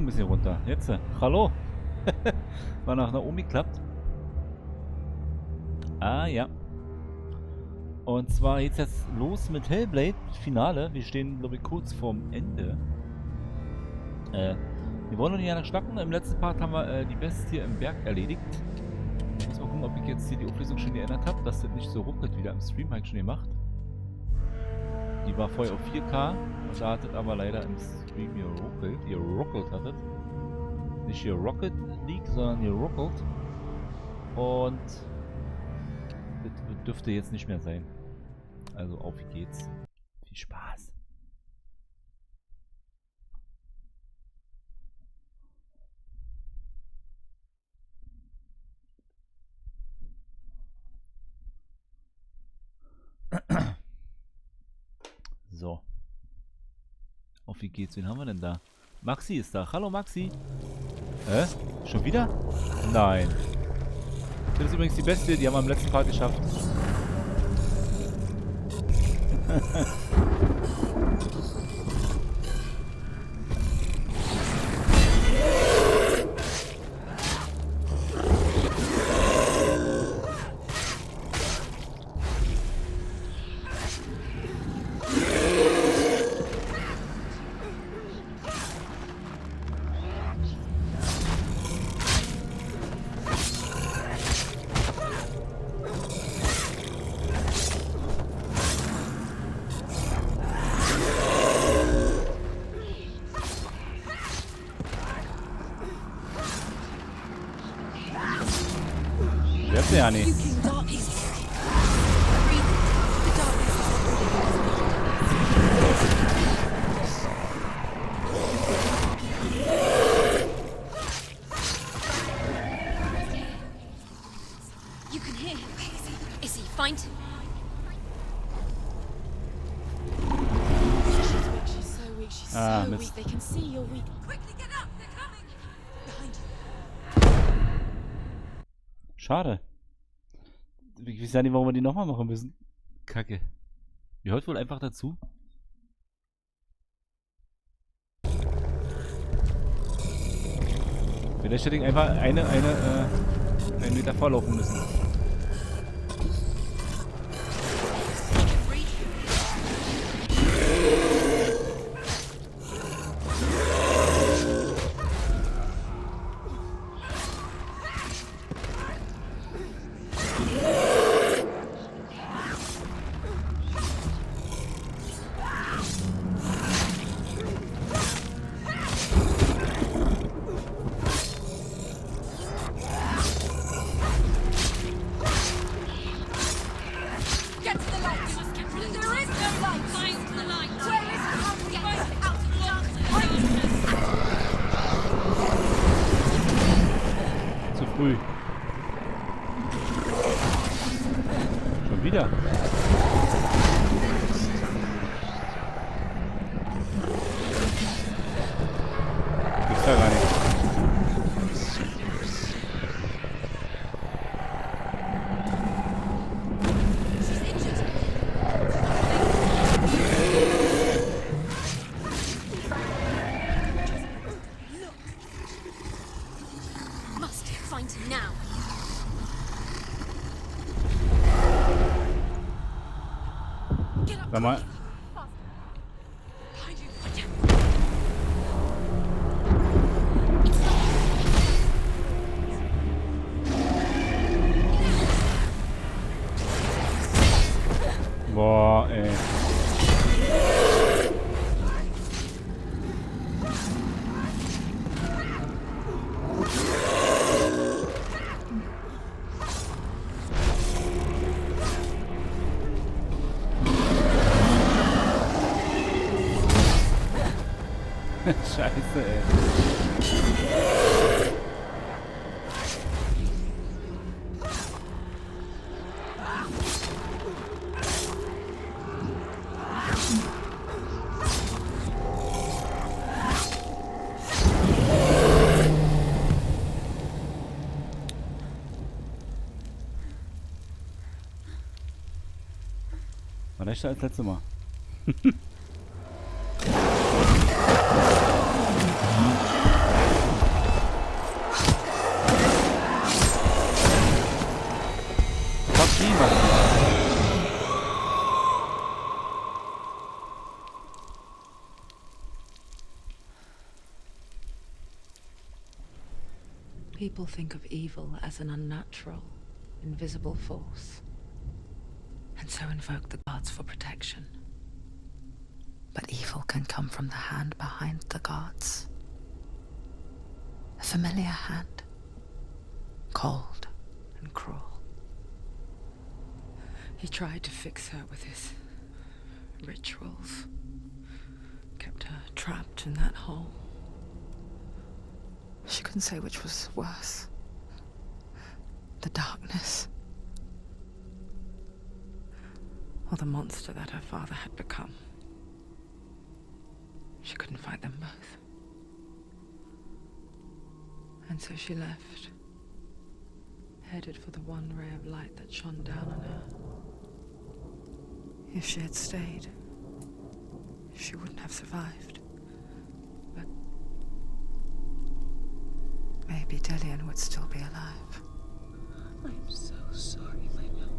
ein bisschen runter. Jetzt. Hallo. War nach oben geklappt. Ah, ja. Und zwar geht's jetzt los mit Hellblade Finale. Wir stehen, glaube ich, kurz vorm Ende. Wir wollen noch nicht lange schnacken. Im letzten Part haben wir die Bestie im Berg erledigt. Ich muss mal gucken, ob ich jetzt hier die Auflösung schon geändert habe, dass das nicht so ruckelt wieder im Stream. Habe ich schon gemacht. Die war vorher auf 4K. Und da hat es aber leider im Stream geruckelt. Geruckelt hat es. Nicht hier Rocket League, sondern hier ruckelt. Und das dürfte jetzt nicht mehr sein. Also auf geht's. Viel Spaß. So. Auf wie geht's? Wen haben wir denn da? Maxi ist da. Hallo Maxi. Schon wieder? Nein. Das ist übrigens die Beste, die haben wir am letzten Part geschafft. Ja, nee. Ah, Mist. Schade. Ich weiß ja nicht, warum wir die nochmal machen müssen. Kacke. Die hört wohl einfach dazu. Vielleicht hätte ich einfach einen Meter vorlaufen müssen. Früh. Schon wieder. Gibt's da gar nicht. Sag mal. Boah, ey. Scheiße, ey. War leichter als letztes Mal. People think of evil as an unnatural, invisible force, and so invoke the gods for protection. But evil can come from the hand behind the gods. A familiar hand, cold and cruel. He tried to fix her with his rituals, kept her trapped in that hole. She couldn't say which was worse. The darkness, or the monster that her father had become. She couldn't fight them both. And so she left, headed for the one ray of light that shone down on her. If she had stayed, she wouldn't have survived. But maybe Dillian would still be alive. I'm so sorry, my love.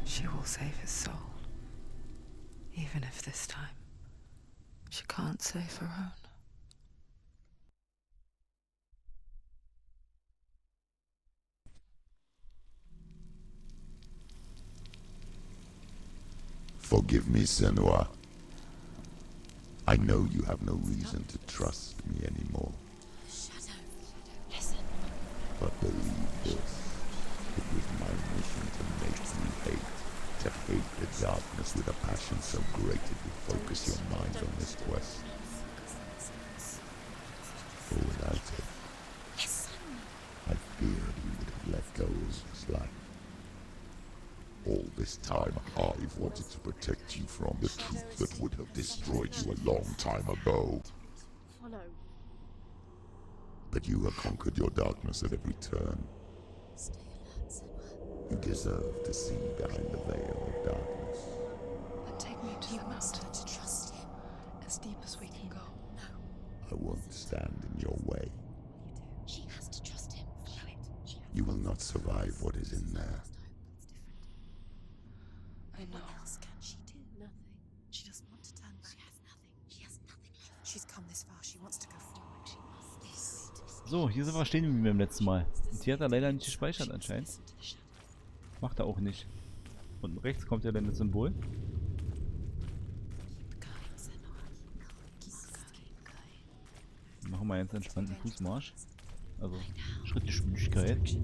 She will save his soul. Even if this time she can't save her own. Forgive me, Senua. I know you have no reason to trust me anymore. Shadow, listen. But believe this, it was my mission to make you hate. To hate the darkness with a passion so great it would focus your mind on this quest. For without it, I feared you would have let go of this life. All this time, I've wanted to protect you from the truth that would have destroyed you a long time ago. Follow. But you have conquered your darkness at every turn. Stay alert, Senua. You deserve to see behind the veil of darkness. But take me to He the wants her mountain, to trust him. as deep as we can go. No, I won't stand in your way. she has to trust him. Follow it. You will not survive what is in there. I know. What else can she do? Nothing. She doesn't want to turn back. She has nothing. She has nothing left. She's come this far. She wants to go forward. She must. So, hier sind wir stehen wie beim letzten Mal. Und hier hat er leider nicht gespeichert anscheinend. Macht er auch nicht. Unten rechts kommt ja dann das Symbol. Machen wir jetzt einen entspannten Fußmarsch. Also Schrittgeschwindigkeit.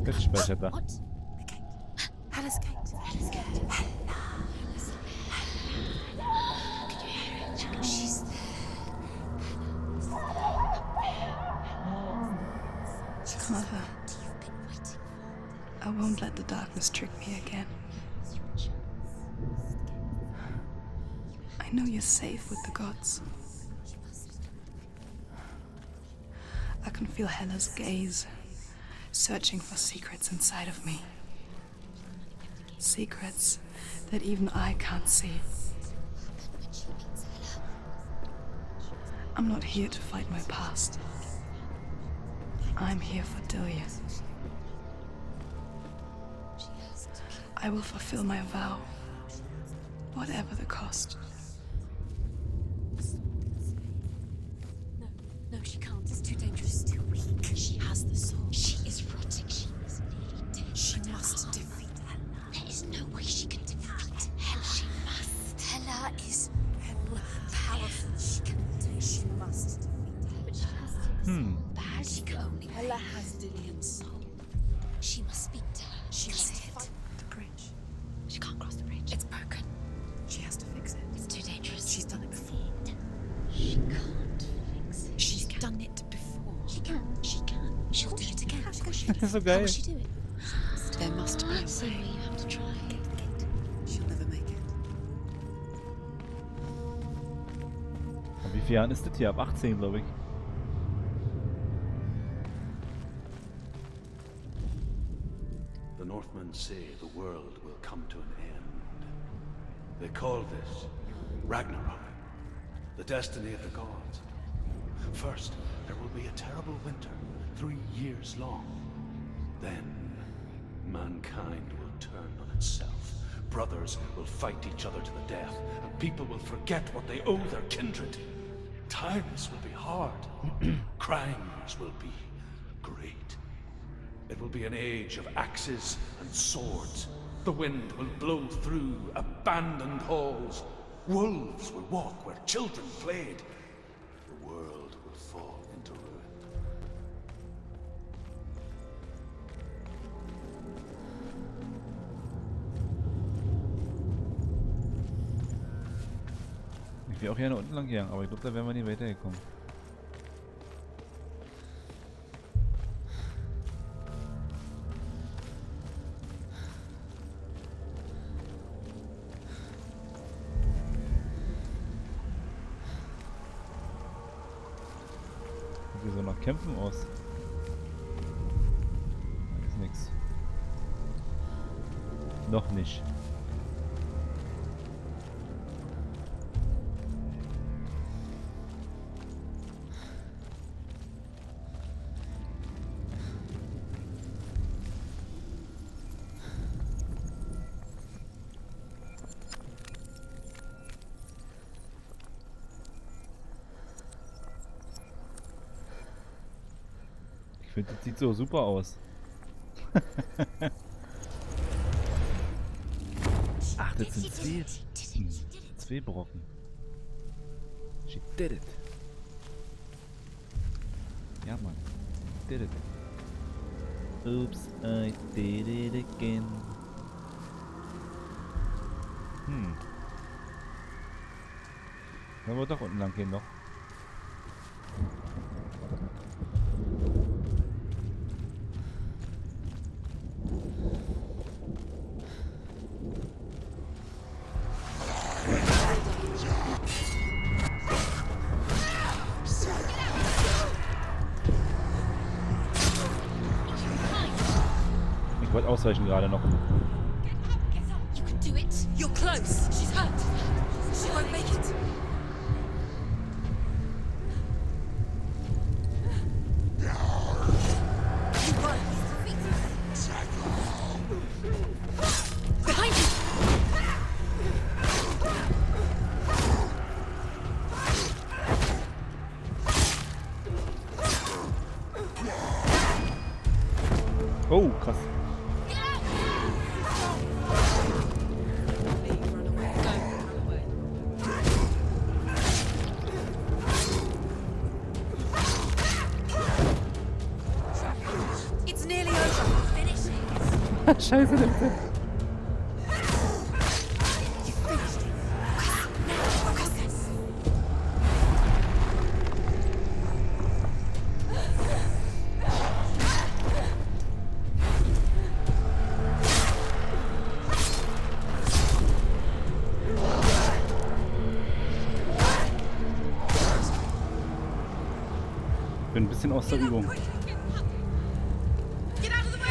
Jetzt speichert er. Hella's gate. Hella's gate. She's there. Mother, I won't let the darkness trick me again. I know you're safe with the gods. I can feel Hella's gaze, searching for secrets inside of me. Secrets that even I can't see. I'm not here to fight my past. I'm here for Dillian. I will fulfill my vow, whatever the cost. No, she can't. It's too dangerous. Too weak. She has the soul. She is rotting. She is nearly dead. She must defeat Hella. There is no way she can defeat Hella. She must. Hella is powerful. She can do. She must defeat Hella. Bad. She can only. Hella has Dillian's soul. She must speak to her. She must hit The bridge. She can't cross the bridge. It's broken. She has to fix it. It's too dangerous. She's done it before. She can't fix it. She's done it before. She can. She can. She'll do it again. Das ist so How geil. will she do it? There must be a Sorry, way. you have to try. She'll never make it. Ab wie vielen Jahren ist das hier? Ab 18, glaube ich. The Northmen say the world will come to an end. They call this Ragnarok, the destiny of the gods. First, there will be a terrible winter, 3 years long. Then, mankind will turn on itself. Brothers will fight each other to the death, and people will forget what they owe their kindred. Times will be hard. Crimes will be great. It will be an age of axes and swords. The wind will blow through abandoned halls. Wolves will walk where children played. The world will fall into ruin. Ich wäre auch gerne unten lang gegangen, aber ich glaube, da wären wir nicht weitergekommen. Sieht hier so nach Kämpfen aus. Da ist nix. Noch nicht. Ich finde, das sieht so super aus. Ach, das sind zwei Brocken. She did it. Ja, Mann. Did it. Oops, I did it again. Wollen wir doch unten lang gehen noch. Ich wollte ausweichen gerade noch. You can do it. You're close. She's hurt. She won't make it. You won. Behind you. Oh, krass. It's nearly over. Finish it. Scheiße, der Film. You finished it. Now focus. Ich bin ein bisschen aus der Übung. Get out of the way!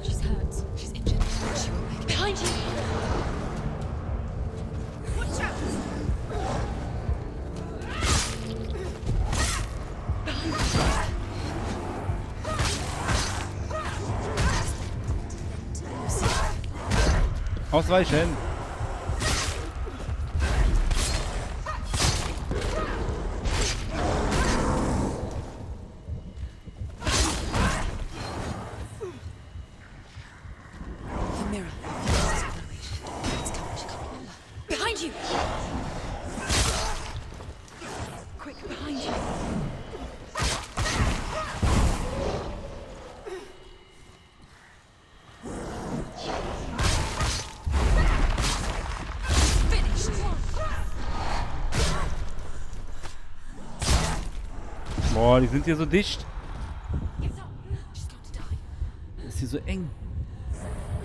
She's hurt. She's injured. She won't make it. Behind you! Watch out! Ausweichen! The mirror. It's coming. She's coming. Behind you! Quick, behind you. Finished! Boah, die sind hier so dicht. Get up! She's going to die. Ist hier so eng.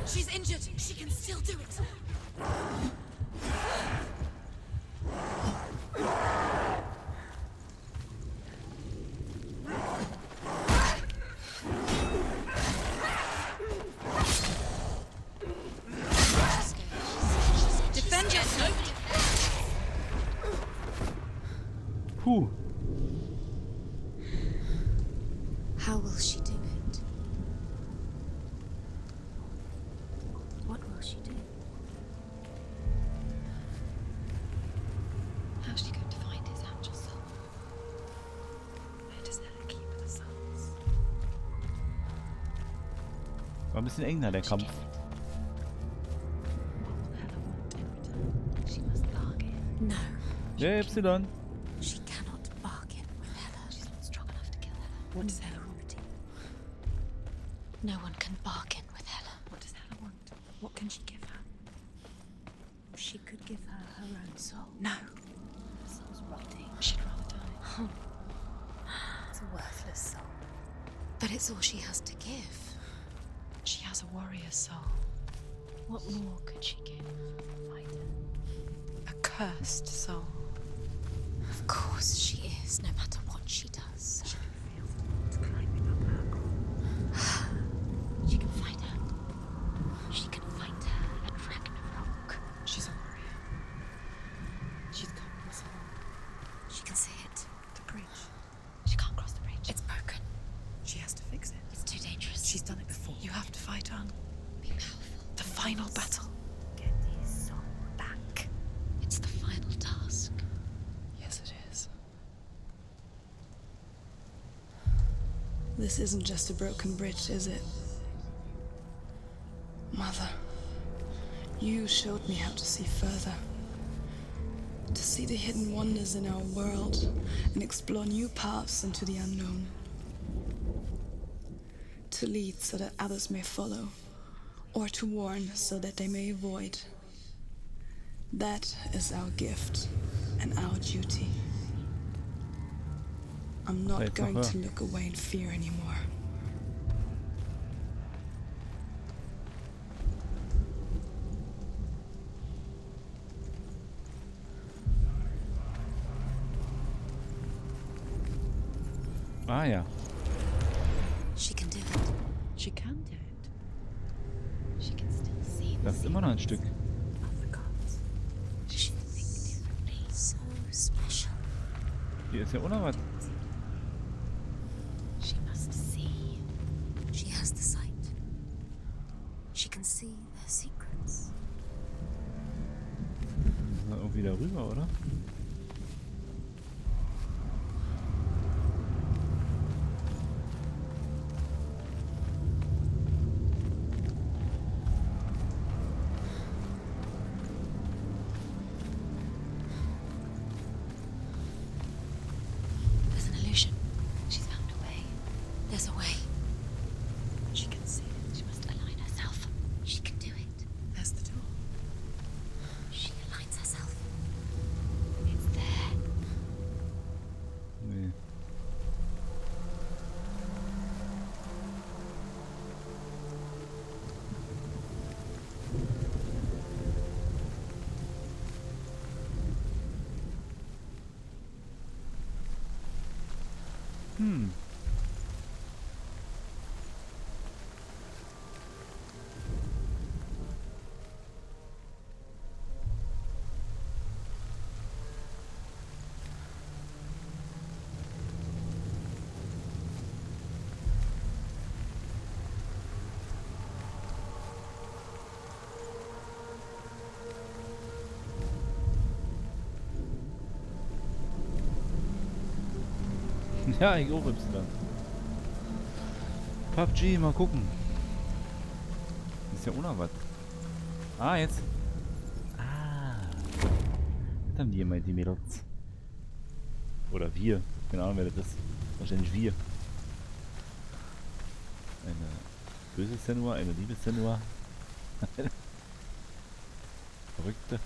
She's injured. She can still do it. Defend yourself. Puh. How will she do it? What will she do? How's she going to find his angel soul? Where does Hella keep the souls? War ein bisschen eng da, der Kampf. What will Hella want in return? She must bargain. No. Ja, Y. She cannot bargain with Hella. She's not strong enough to kill Hella. What does Hella want? No one can bargain with Hella. What does Hella want? What can she give her? She could give her her own soul. No. Her soul's rotting. She'd rather die. It's a worthless soul. But it's all she has to give. She has a warrior soul. What more could she give? Fighter. A cursed soul. Of course she is, no matter what she does. She can feel the blood climbing up her core. She can fight her. She can fight her at Ragnarok. She's a warrior. She's come this far. She can see it. The bridge. She can't cross the bridge. It's broken. She has to fix it. It's too dangerous. She's done it before. You have to fight on. Be powerful. The final battle. Get his soul back. It's the final task. Yes, it is. This isn't just a broken bridge, is it? Mother, you showed me how to see further. To see the hidden wonders in our world and explore new paths into the unknown. To lead so that others may follow, or to warn so that they may avoid. That is our gift and our duty. I'm not Wait, going noch to look away in fear anymore. Ah ja. She can do it. She can do it. She can still see Das ist immer noch ein Stück. of the gods. She can think differently. So special. Hier ist ja unerwartet. She must see. She has the sight. She can see their secrets. Irgendwie darüber, oder? There's an illusion. She's found a way. There's a way. She can see it. She must align herself. She can do it. There's the door. She aligns herself. It's there. Nee. Ja, ich auch Y. PUBG, mal gucken. Ist ja unerwartet. Ah, jetzt. Ah. Das haben die gemeint, die Mädels. Oder wir. Keine Ahnung, wer das ist. Wahrscheinlich wir. Eine böse Senua, eine liebe Senua. Verrückte.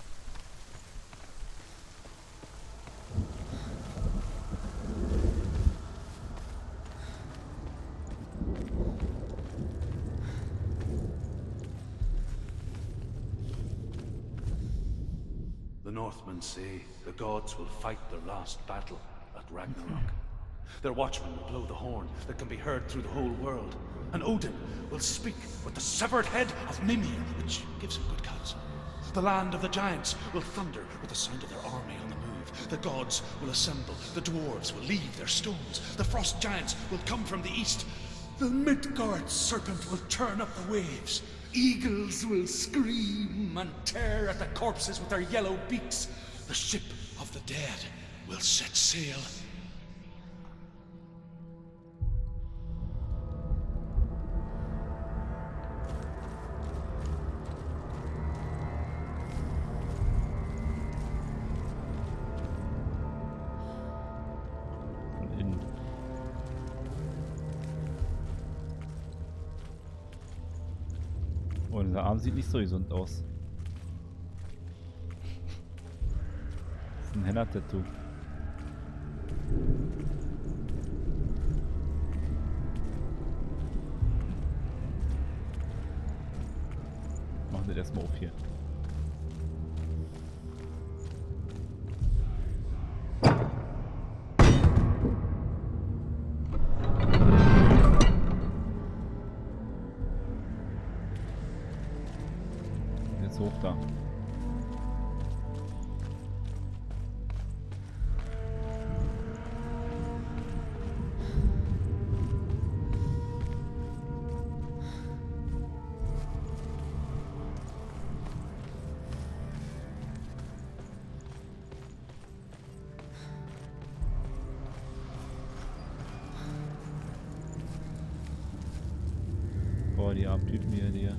The Northmen say the gods will fight their last battle at Ragnarok. Their watchmen will blow the horn that can be heard through the whole world. And Odin will speak with the severed head of Mimir, which gives him good counsel. The land of the giants will thunder with the sound of their army on the move. The gods will assemble, the dwarves will leave their stones, the frost giants will come from the east, the Midgard serpent will turn up the waves, eagles will scream and tear at the corpses with their yellow beaks, the ship of the dead will set sail. Oh, dieser Arm sieht nicht so gesund aus. Das ist ein Henna-Tattoo. Machen wir das erstmal auf hier. Jetzt hoch da. Boah, die armen Typen hier, die.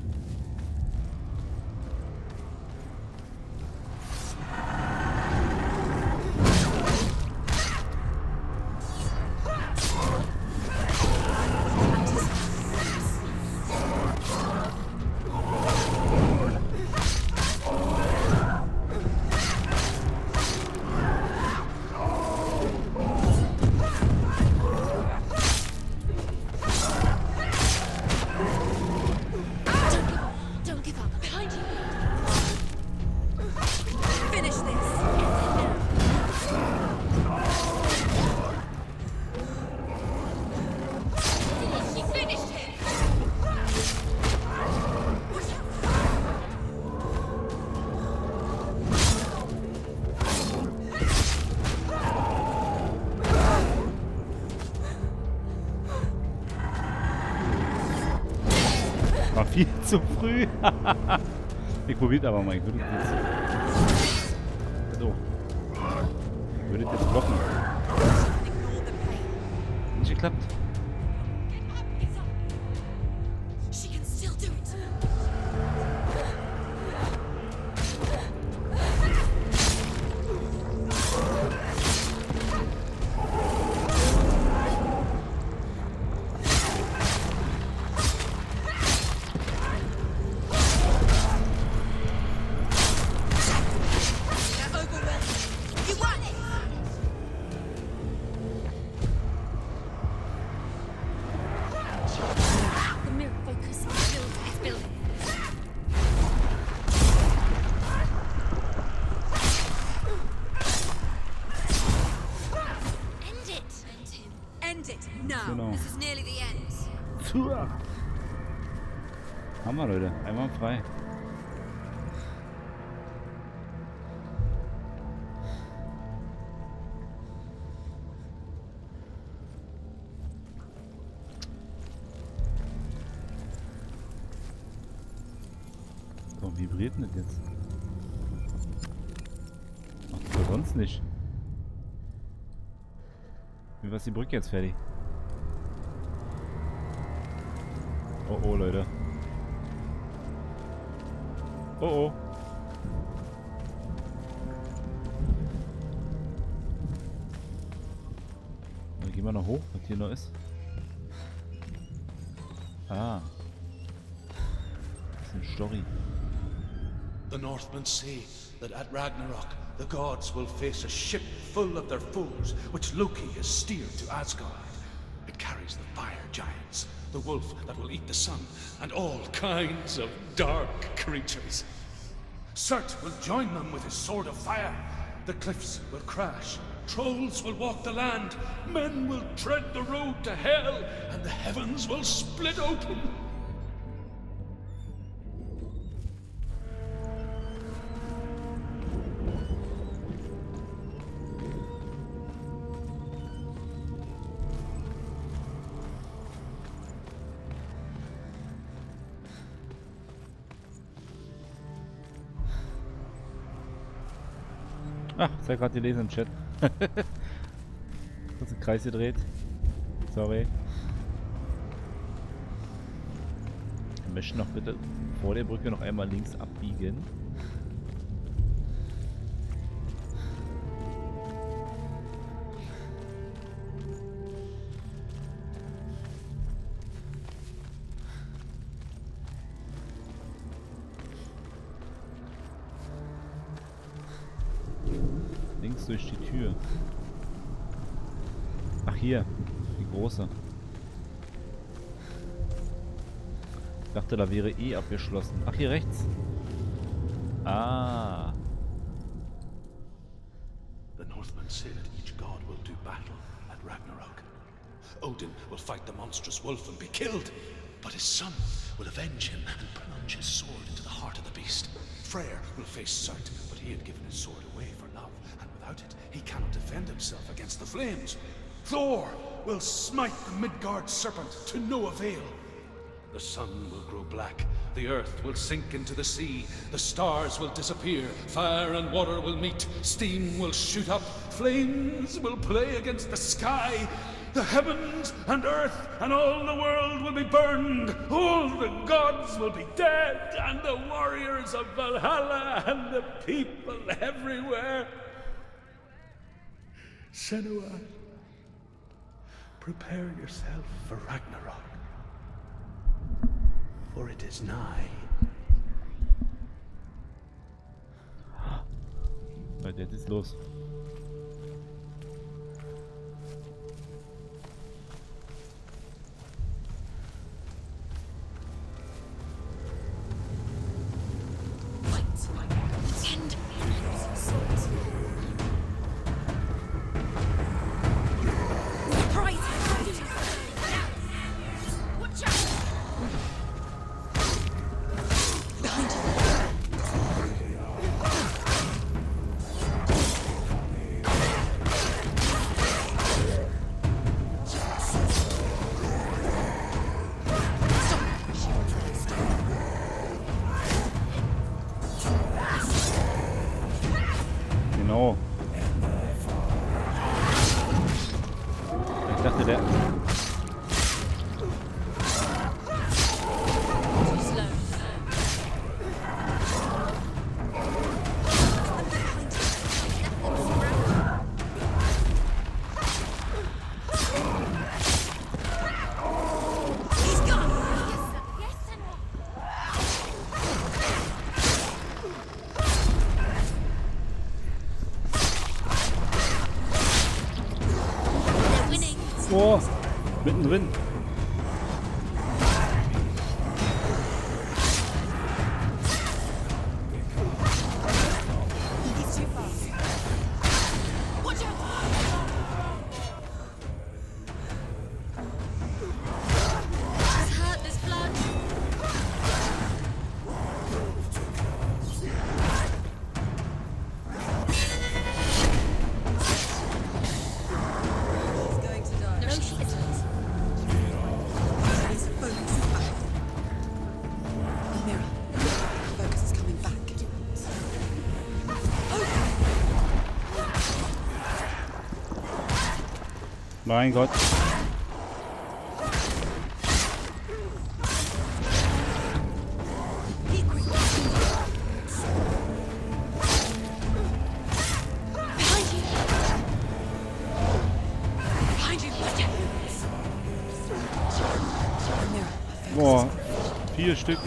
Don't give up. Behind you. Finish this. He finished it. War viel zu früh. Ich probiert aber mal. Ich würde jetzt. So. Ich würde jetzt blocken. Nicht geklappt. She can still do it. They're overwhelmed. You won it. The mirror focus is building. End it. End him. End it now. Genau. This is nearly the end. Tua. Hammer, Leute. Einmal frei. Warum vibriert denn das jetzt? Ach, das war sonst nicht. Wie war die Brücke jetzt fertig? Oh oh, Leute. Oh oh. Dann gehen wir noch hoch, was hier noch ist. Ah. Das ist eine Story. The Northmen say that at Ragnarok the gods will face a ship full of their foes, which Loki has steered to Asgard. It carries the fire giants, the wolf that will eat the sun, and all kinds of dark creatures. Surt will join them with his sword of fire. The cliffs will crash, trolls will walk the land, men will tread the road to hell, and the heavens will split open. Ach, ich hab gerade gelesen im Chat. Kurz einen Kreis gedreht. Sorry. Wir möchten noch bitte vor der Brücke noch einmal links abbiegen. Links durch die Tür. Ach hier, die große. Ich dachte, da wäre eh abgeschlossen. Ach, hier rechts. Ah. The Northmen say that each god will do battle at Ragnarok. Odin will fight the monstrous wolf and be killed, but his son will avenge him and plunge his sword into the heart of the beast. Freyr will face Surt, but he had given his sword away for love, and without it, he cannot defend himself against the flames. Thor will smite the Midgard serpent to no avail. The sun will grow black, the earth will sink into the sea, the stars will disappear, fire and water will meet, steam will shoot up, flames will play against the sky, the heavens and earth and all the world will be burned, all the gods will be dead, and the warriors of Valhalla and the people everywhere. Senua, prepare yourself for Ragnarok. For it is nigh. Leute, jetzt ist los. Genau. Ich dachte, der... Oh, mittendrin. Mein Gott. Boah, 4 Stück.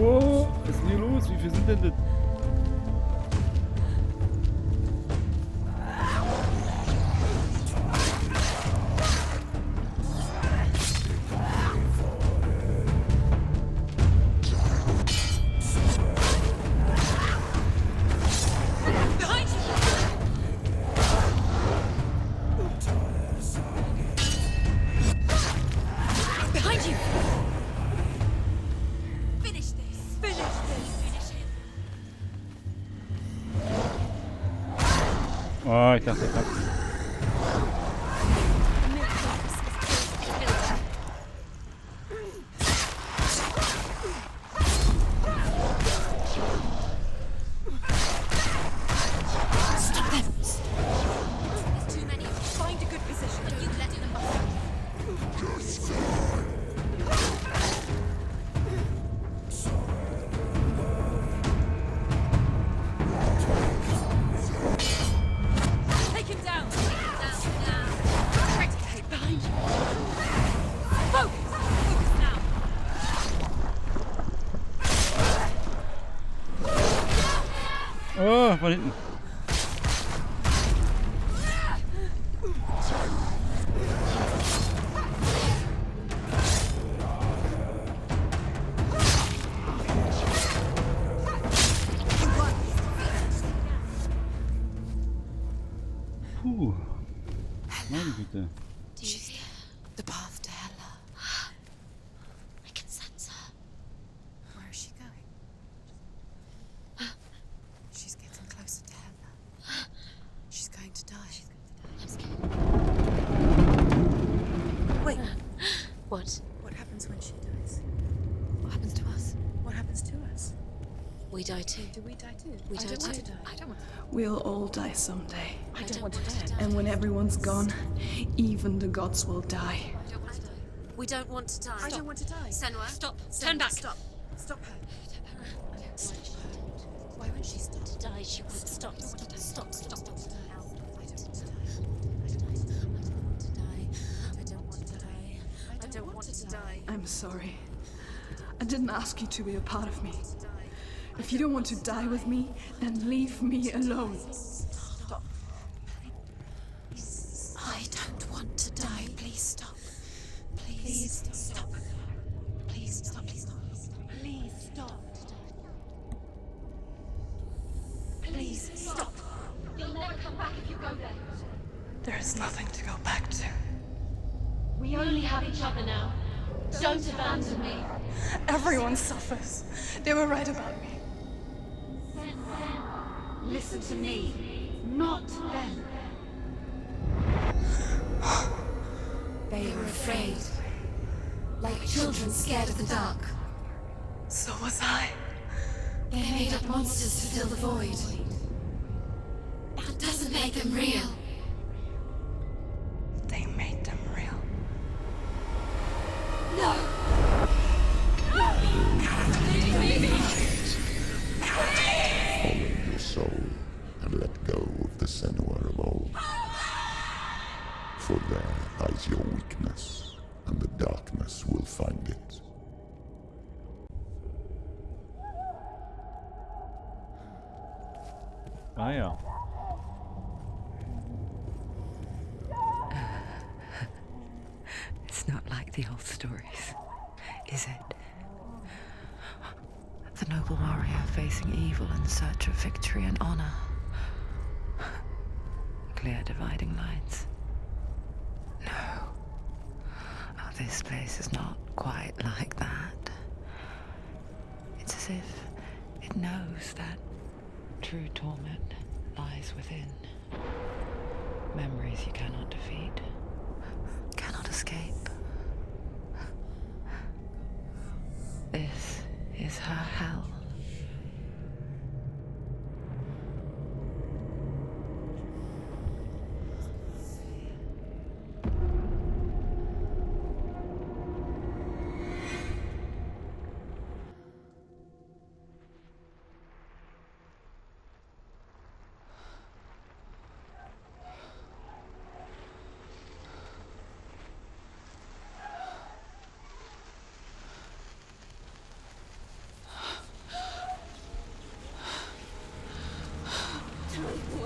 Oh, was ist denn hier los? Wie viel sind denn das? Oh, ich dachte, ich hab... von hinten. Puh. Meine Güte. She's there. The path to Hela. I can sense her. Where is she going? She's getting closer to Hela. She's going to die. I'm scared. Wait, What? what happens when she dies? What happens to us? What happens to us? We die too. Do we die too? We I die don't want too. to die. I don't want to. We'll all die someday. I don't want to die. And when everyone's gone, even the gods will die. I don't want to die. We don't want to die. I don't want to die. Senua, stop. Senua, Turn back. Stop. Stop her. Stop. Why won't she stop? To die, she won't stop. Stop. Stop. Stop. I don't want to die. I don't want to die. I don't want to die. I'm sorry. I didn't ask you to be a part of me. If you don't want to die with me, then leave me alone. Stop. I don't want to die. Please stop. Please stop. Please stop. Please stop. Please stop. Please stop. You'll never come back if you go there. There is nothing to go back to. We only have each other now. Don't abandon me. Everyone suffers. They were right about me. Listen to me, not them. They were afraid. Like children scared of the dark. So was I. They made up monsters to fill the void. That doesn't make them real. They made them real. No! Follow your soul and let go of the Senua of old. For there lies your weakness, and the darkness will find it. Ah ja. It's not like the old stories, is it? The noble warrior facing evil in search of victory and honor. Clear dividing lines. No. Oh, this place is not quite like that. It's as if it knows that true torment lies within. Memories you cannot defeat, cannot escape. This is her hell.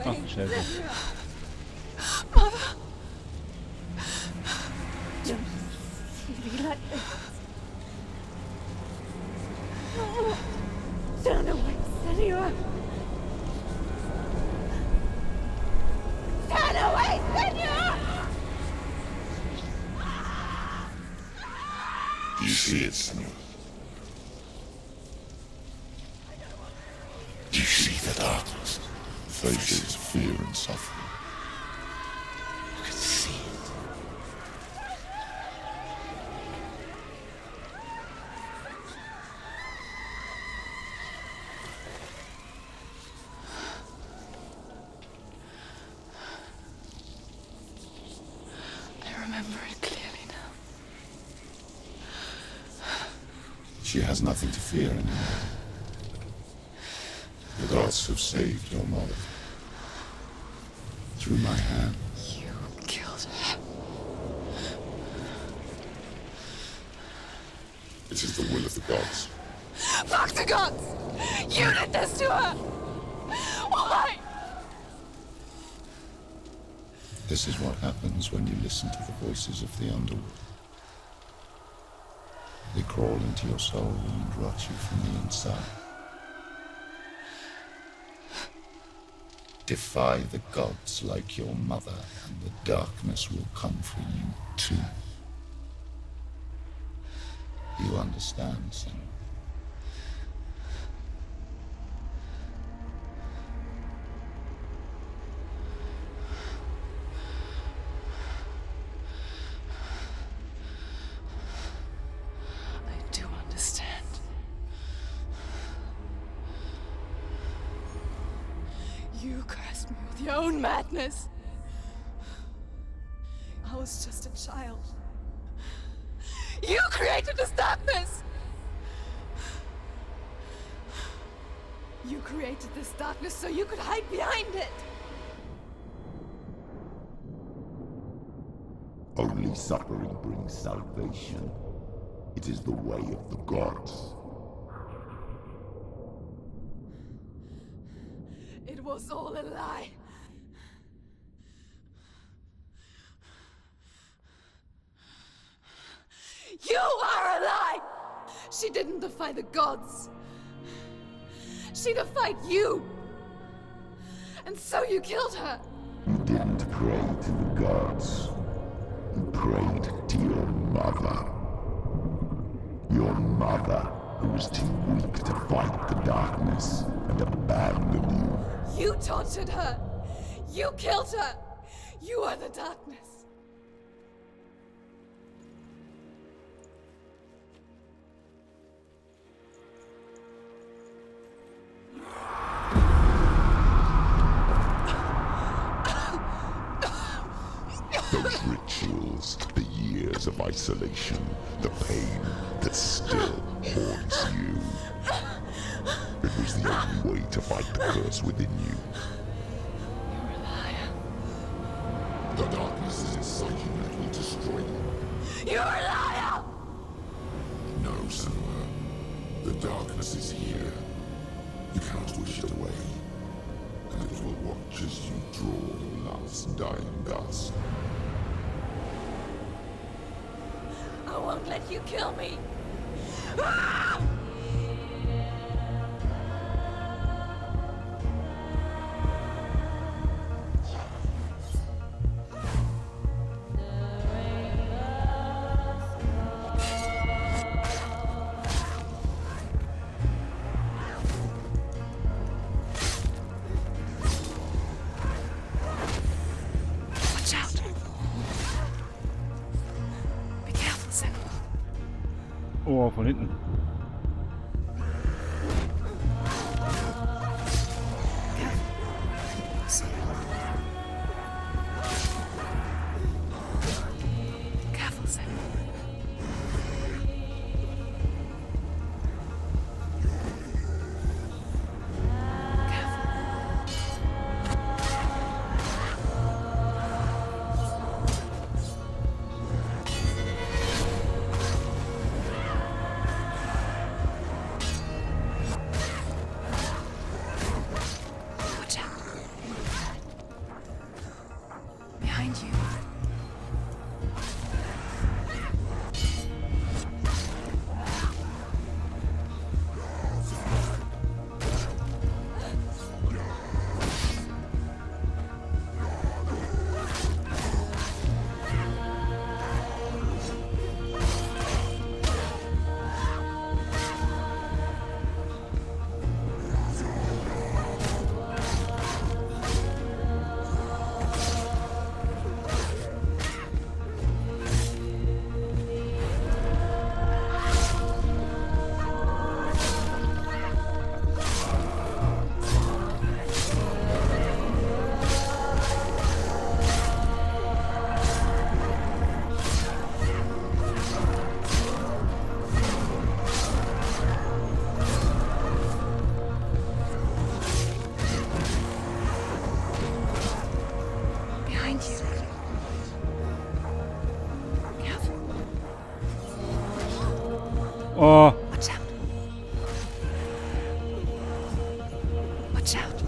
Ach, Scheiße. Be like this. Turn away, Senua. Turn away, Senua! Do you see it, Senua? Do you see the darkness? Faces of fear and suffering. You can see it. I remember it clearly now. She has nothing to fear anymore. The gods have saved your mother. Through my hand. You killed her. It is the will of the gods. Fuck the gods! You did this to her! Why? This is what happens when you listen to the voices of the underworld. They crawl into your soul and rot you from the inside. Defy the gods like your mother, and the darkness will come for you too. You understand, son? I do understand. You cursed me with your own madness. I was just a child. You created this darkness! You created this darkness so you could hide behind it! Only suffering brings salvation. It is the way of the gods. It was all a lie. You are a lie! She didn't defy the gods. She defied you. And so you killed her. You didn't pray to the gods. You prayed to your mother. Your mother, who was too weak to fight the darkness and abandoned you. You tortured her. You killed her. You are the darkness. Those rituals, the years of isolation, the pain that still haunts you. It was the only way to fight the curse within you. You're a liar. The darkness is inside you that will destroy you. You're a liar! No, Senua. The darkness is here. You cannot wish it away. And it will watch as you draw your last dying gasp. I won't let you kill me. Ah! Watch out. Be careful, Senua. Oh, von hinten. Careful, Senua. Watch out. Behind you. Behind you. Careful. Oh, Watch out. Watch out.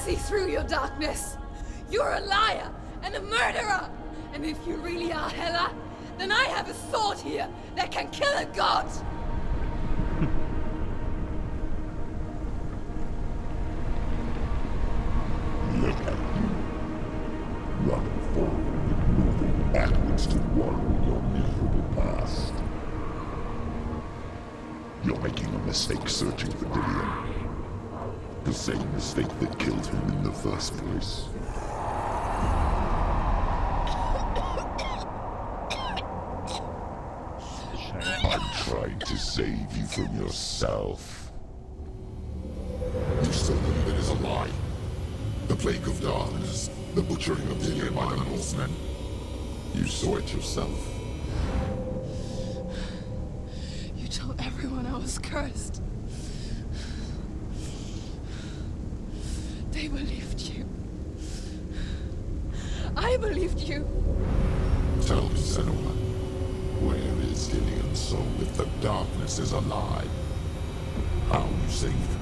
see through your darkness. You're a liar and a murderer. And if you really are Hela, then I have a sword here that can kill a god. Look at you. Running forward and moving backwards to wallow your miserable past. You're making a mistake searching for Dillian. The same mistake that killed him in the first place. I'm trying to save you from yourself. You still believe it is a lie? The plague of darkness, the butchering of Dillian by the Northmen. You saw it yourself. You told everyone I was cursed. They believed you. I believed you. Tell me, Senua, where is Dillian's soul if the darkness is a lie? How you saved him?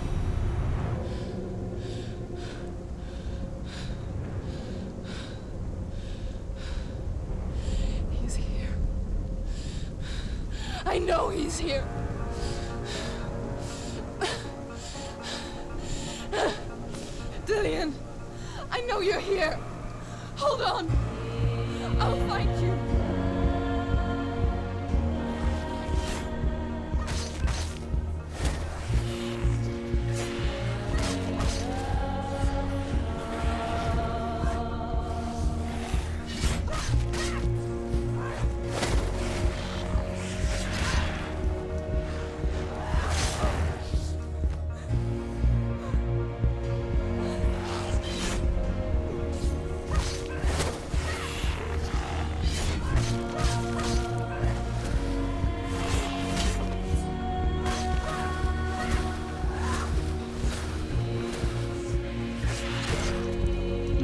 He's here. I know he's here. Dillian, I know you're here. Hold on. I'll find you.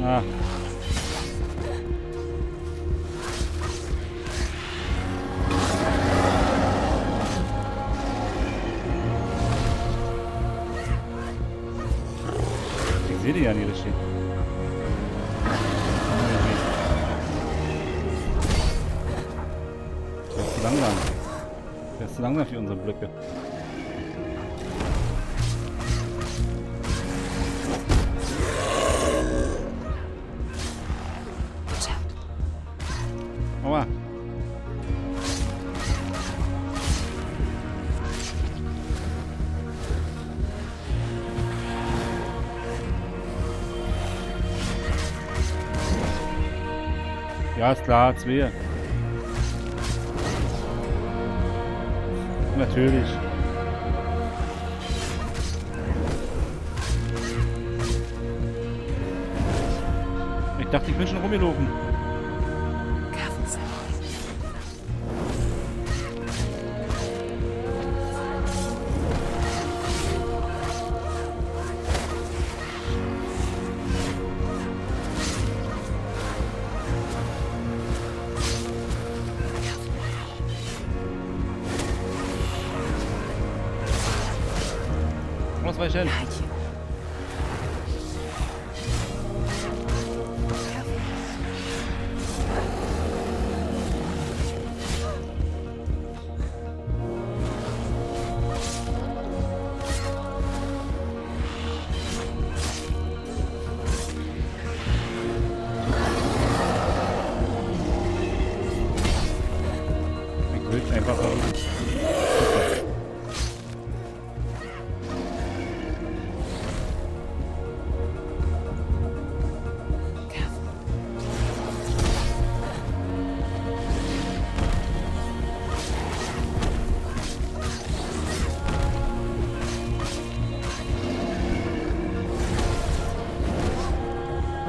Ah. Ich sehe die ja nicht richtig. Der ist zu langsam. Der ist zu langsam für unsere Blöcke. Aua. Ja, ist klar, zwei. Natürlich. Ich dachte, ich bin schon rumgelaufen. Ausweichen! Ich will einfach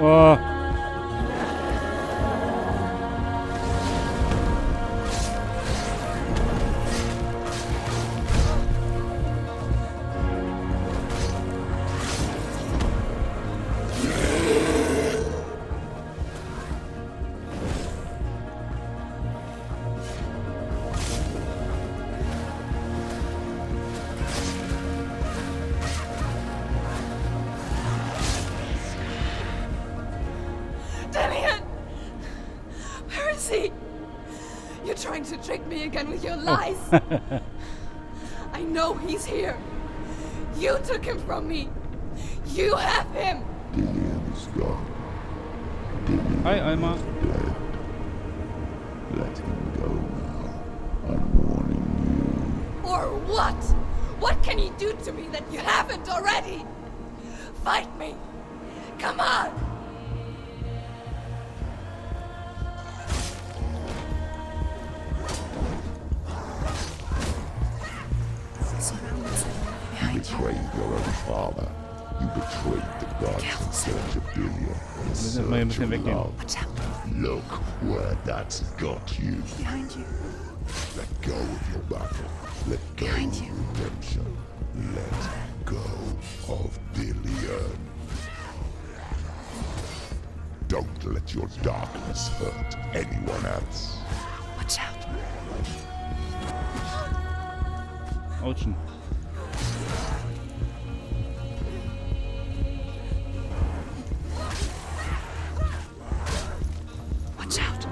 oh. trying to trick me again with your lies? I know he's here. You took him from me. You have him. Dillian is gone. Hi, Alma. Dead. Let him go now. I'm warning you. Or what? What can he do to me that you haven't already? Fight me. Come on. You betrayed your own father. You betrayed the gods and turned to Dillian in search of love. Look where that's got you. Behind you. Let go of your battle. Let go of redemption. Let go of Dillian. Don't let your darkness hurt anyone else. Watch out. Ouchen. Watch out.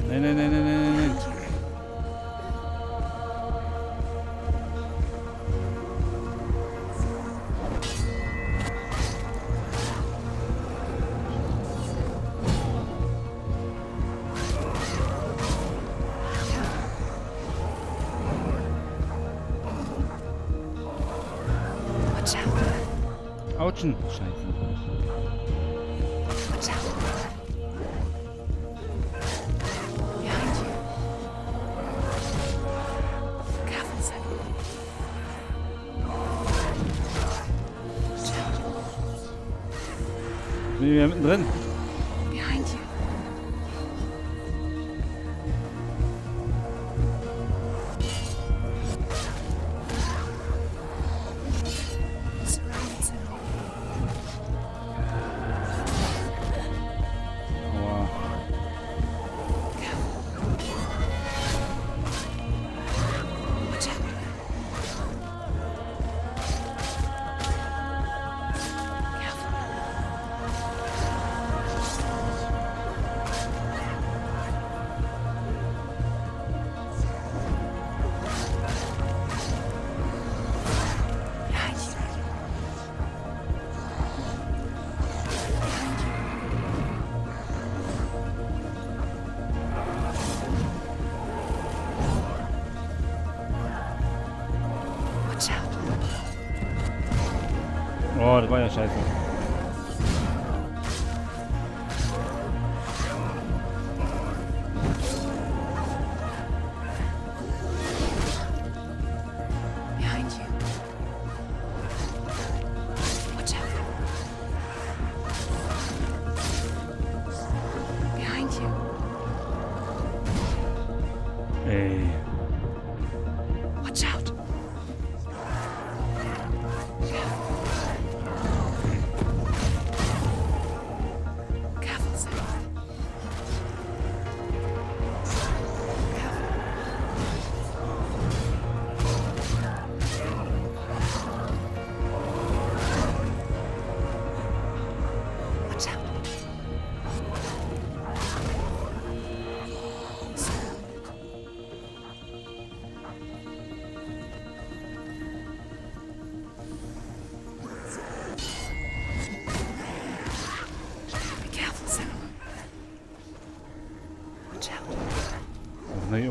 Nein, nein, nein, nein, nein, nein. Autschen. Scheiße. Bin wieder mittendrin. Behind you. Aua. Oh, das war ja scheiße. Behind you. Watch out. Behind you. Ey. Watch out.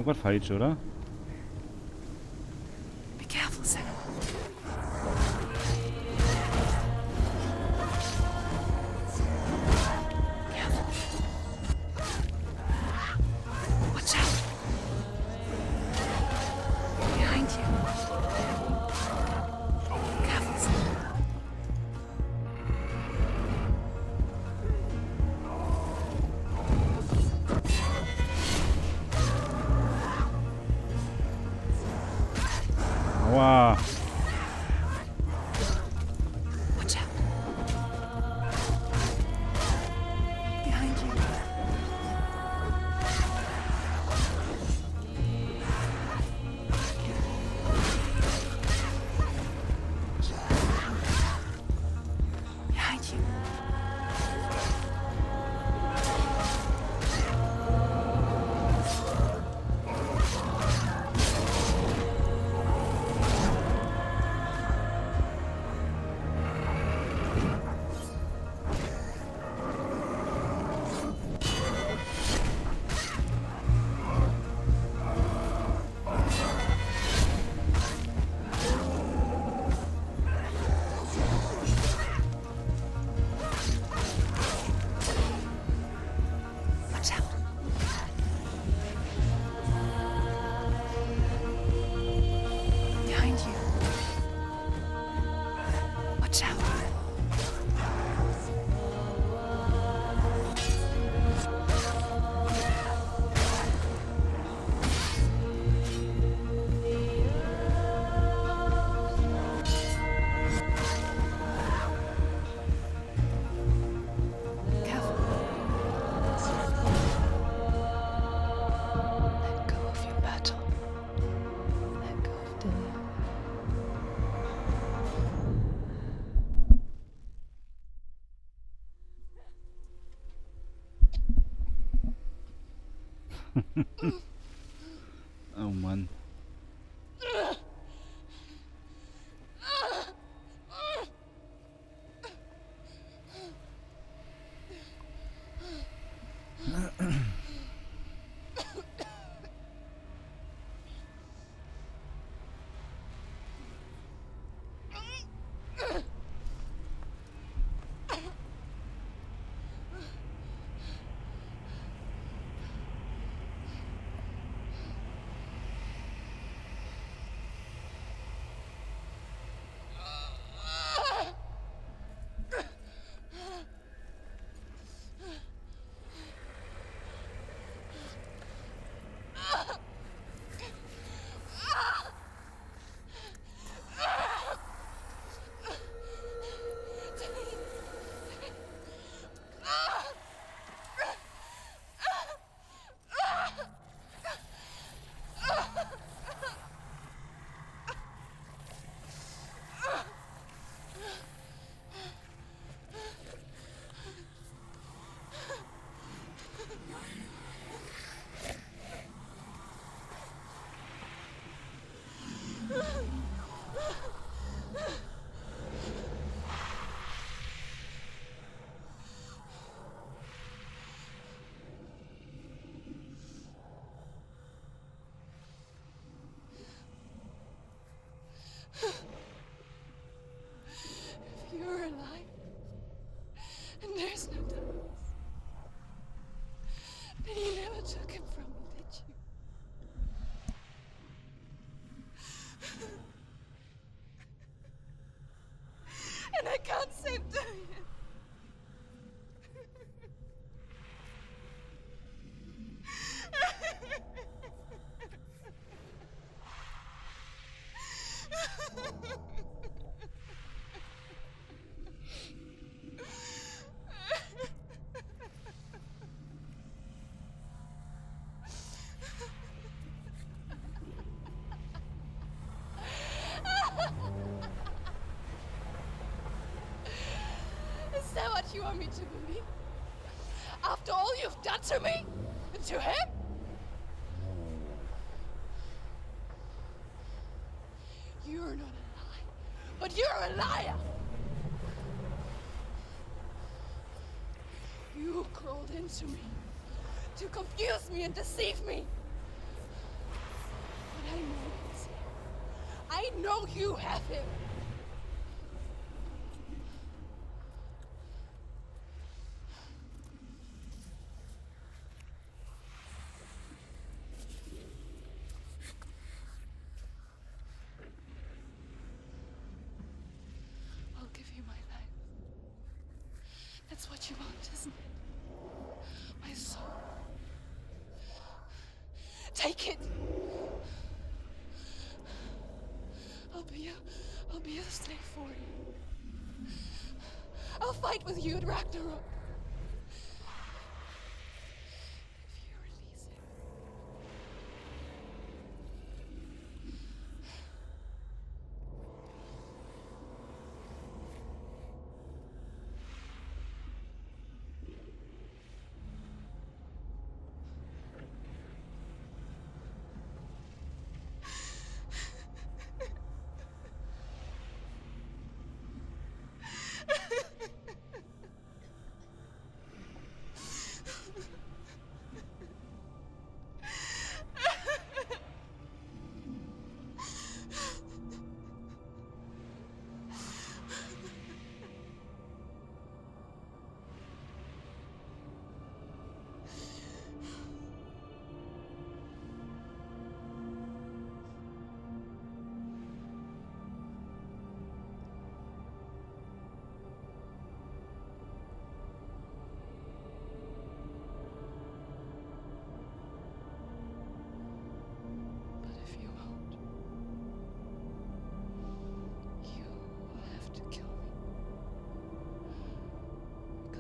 irgendwas falsch, oder? Be careful, Senua. Careful. Watch out. Behind you. Careful, Senua. Aua. Watch out. Behind you. Behind you. Watch out. Behind you. Watch out. Careful. Let go of your battle. Let go of Dylan. Oh Mann. If you're alive, and there's no darkness, then you never took him from me, did you? And I can't save Dorian. Is that what you want me to believe? After all you've done to me? And to him? You're not a lie, but you're a liar! You crawled into me to confuse me and deceive me. know you have him. I'll give you my life. That's what you want, isn't it? My soul. Take it. I'll be a slave for you. I'll fight with you at Ragnarok. If you release him.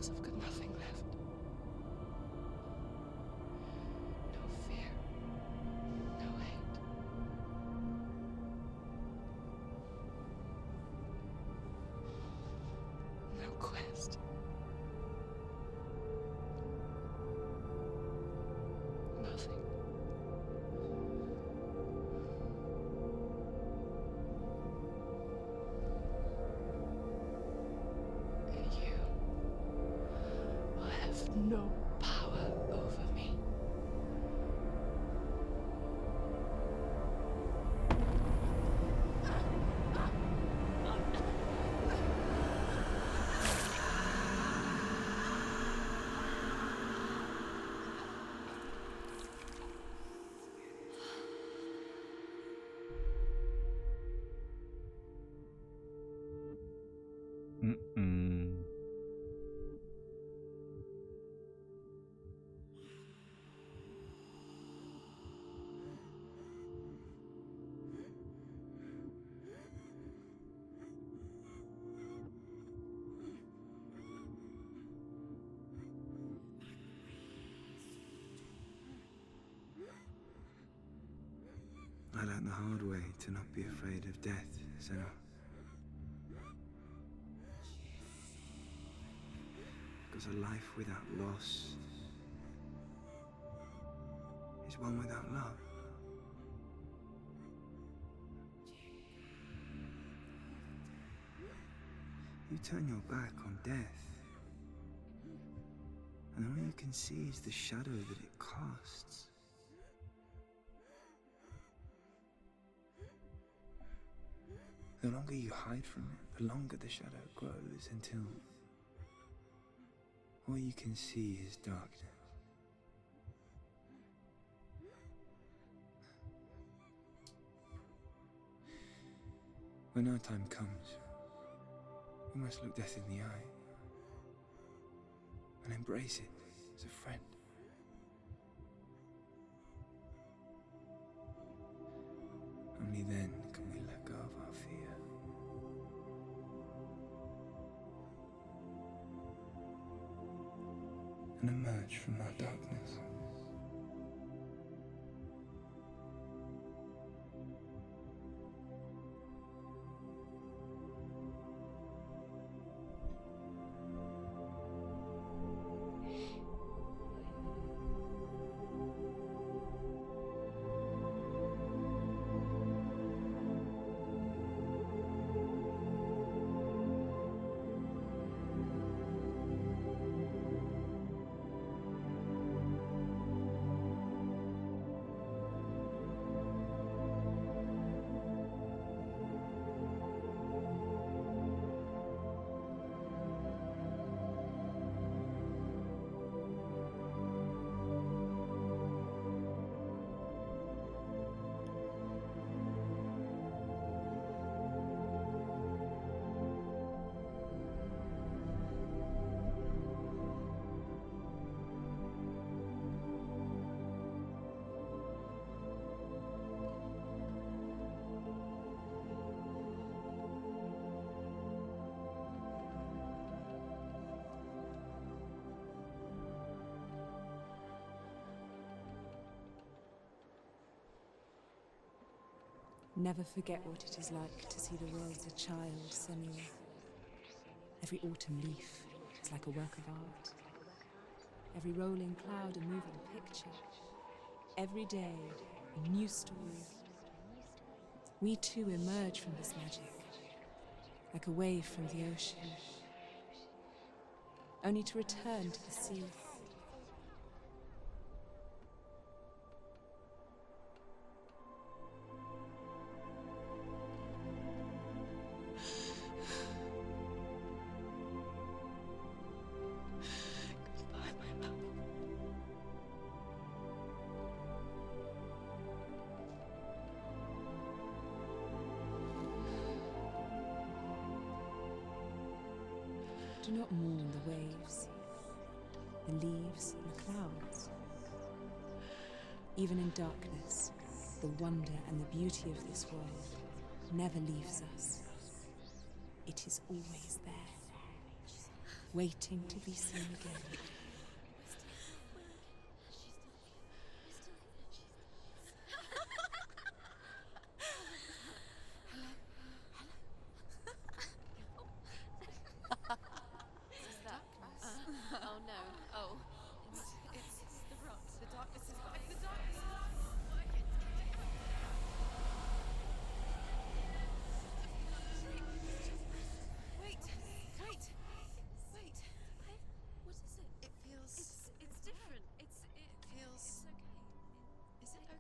I've got nothing left. No fear. No hate. No quest. Nothing. And you will have no power over me. Mm-mm. I learned the hard way to not be afraid of death, Senua. Because a life without loss is one without love. You turn your back on death, and all you can see is the shadow that it casts. The longer you hide from it, the longer the shadow grows until all you can see is darkness. When our time comes, we must look death in the eye and embrace it as a friend. Only then can we let go of our fear. And emerge from our darkness. Never forget what it is like to see the world as a child, Senua. Every autumn leaf is like a work of art. Every rolling cloud a moving picture. Every day a new story. We too emerge from this magic, like a wave from the ocean, only to return to the sea. Do not mourn the waves, the leaves, and the clouds. Even in darkness, the wonder and the beauty of this world never leaves us. It is always there, waiting to be seen again.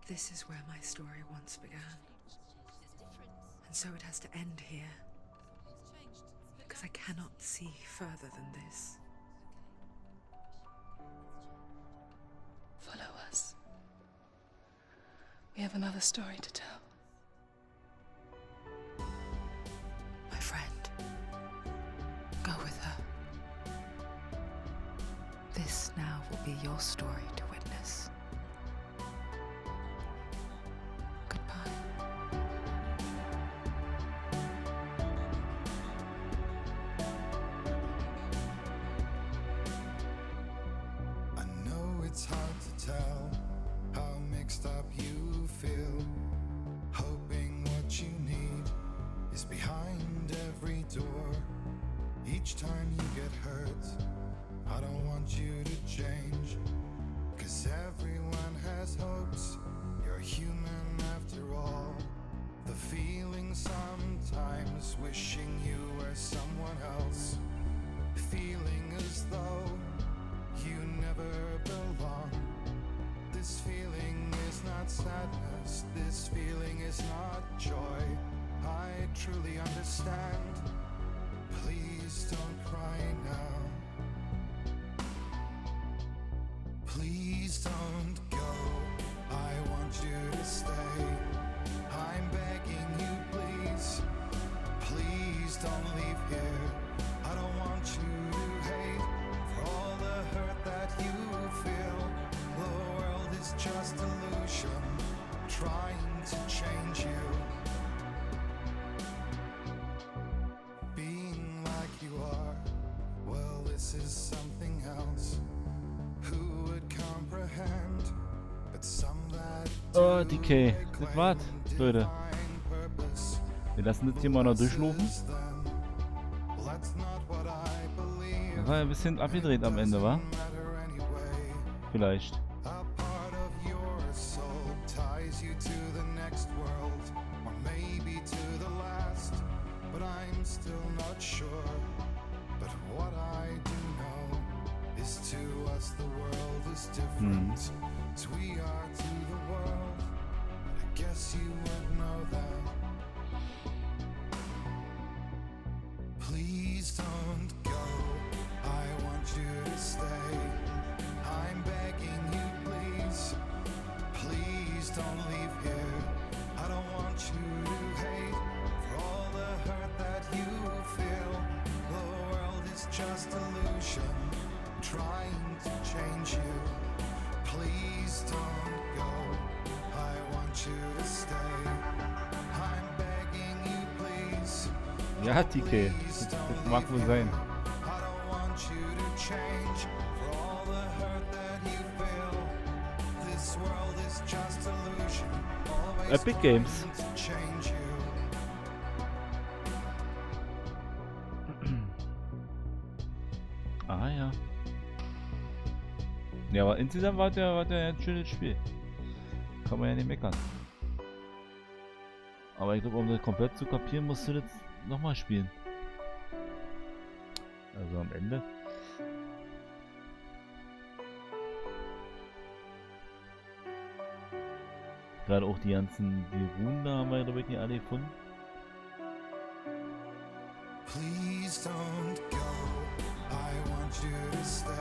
This is where my story once began. And so it has to end here. Because I cannot see further than this. Follow us. We have another story to tell. My friend, go with her. This now will be your story to witness. It's hard to tell how mixed up you feel, hoping what you need is behind every door. Each time you get hurt, I don't want you to change, 'cause everyone has hopes, you're human after all. The feeling sometimes wishing you were someone else, feeling as though you never belong. This feeling is not sadness, this feeling is not joy. I truly understand. Please don't cry now. Please don't go. I want you to stay. I'm begging you, please. Please don't leave here. I don't want you to hate for all the hurt that you feel. The world is just illusion, trying to change you. Being like you are, well, this is something else. Who would comprehend? But some that Oh, DK. Das war's, Leute. Wir lassen das hier mal noch durchlaufen. Das war ja ein bisschen abgedreht am Ende, wa? Vielleicht. Please don't go. I want you to stay. I'm begging you, please. Please don't leave here. I don't want you to hate for all the hurt that you feel. The world is just illusion, trying to change you. Please don't go. I want you to stay. I'm begging you, please. Ja, TK. Das mag wohl sein. Epic Games. Ah ja. Ja, aber insgesamt war der ein schönes Spiel. Kann man ja nicht meckern. Aber ich glaube, um das komplett zu kapieren, musst du das nochmal spielen. Also am Ende. Gerade auch die Runen da haben wir, glaube ich, nicht alle gefunden. Please don't go. I want you to stay.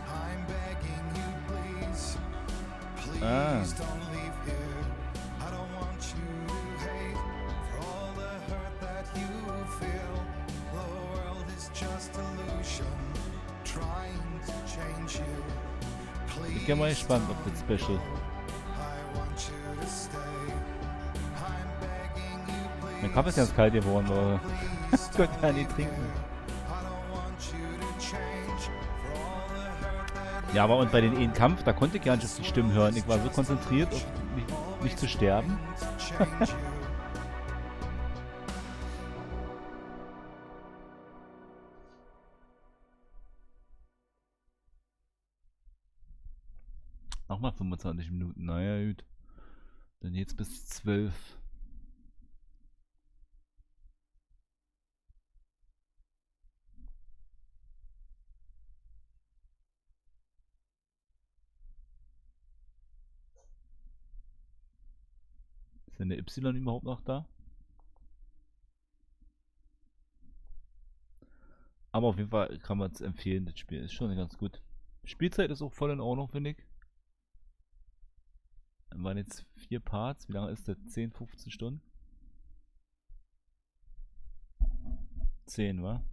I'm begging you, please. Please don't leave here. I don't want you to hate for all the hurt that you feel. The world is just illusion, trying to change you. Please Ich bin mal gespannt auf das Special. I want you to stay. I'm begging you, please. Mein Kaffee ist ganz kalt geworden, aber ich konnte ja nicht trinken. Ja, aber und bei den einen Kampf, da konnte ich gar nicht auf die Stimmen hören. Ich war so konzentriert, auf mich nicht zu sterben. Nochmal 25 Minuten, naja gut. Dann jetzt bis 12. Ist denn der Y überhaupt noch da? Aber auf jeden Fall kann man es empfehlen, das Spiel ist schon ganz gut. Spielzeit ist auch voll in Ordnung, finde ich. Dann waren jetzt 4 Parts. Wie lange ist das? 10, 15 Stunden? 10, wa?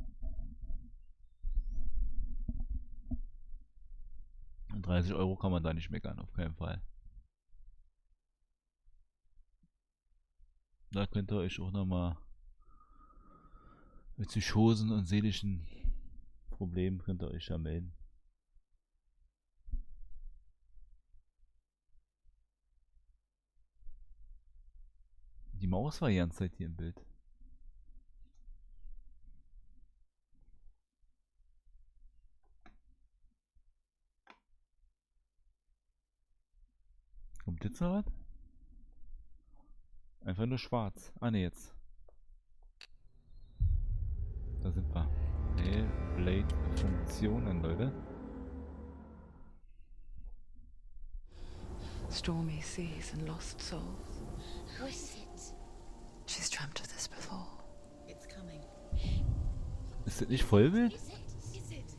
Und 30 € kann man da nicht meckern, auf keinen Fall. Da könnt ihr euch auch nochmal mit Psychosen und seelischen Problemen könnt ihr euch ja melden. Die Maus war die ganze Zeit hier im Bild. Kommt jetzt noch was? Einfach nur schwarz. Ah ne, jetzt. Da sind wir. HELLBLADE Funktionen, Leute. Stormy seas and lost souls. Who is it? She's dreamt of this before. It's coming. Ist das nicht Vollbild? Is it?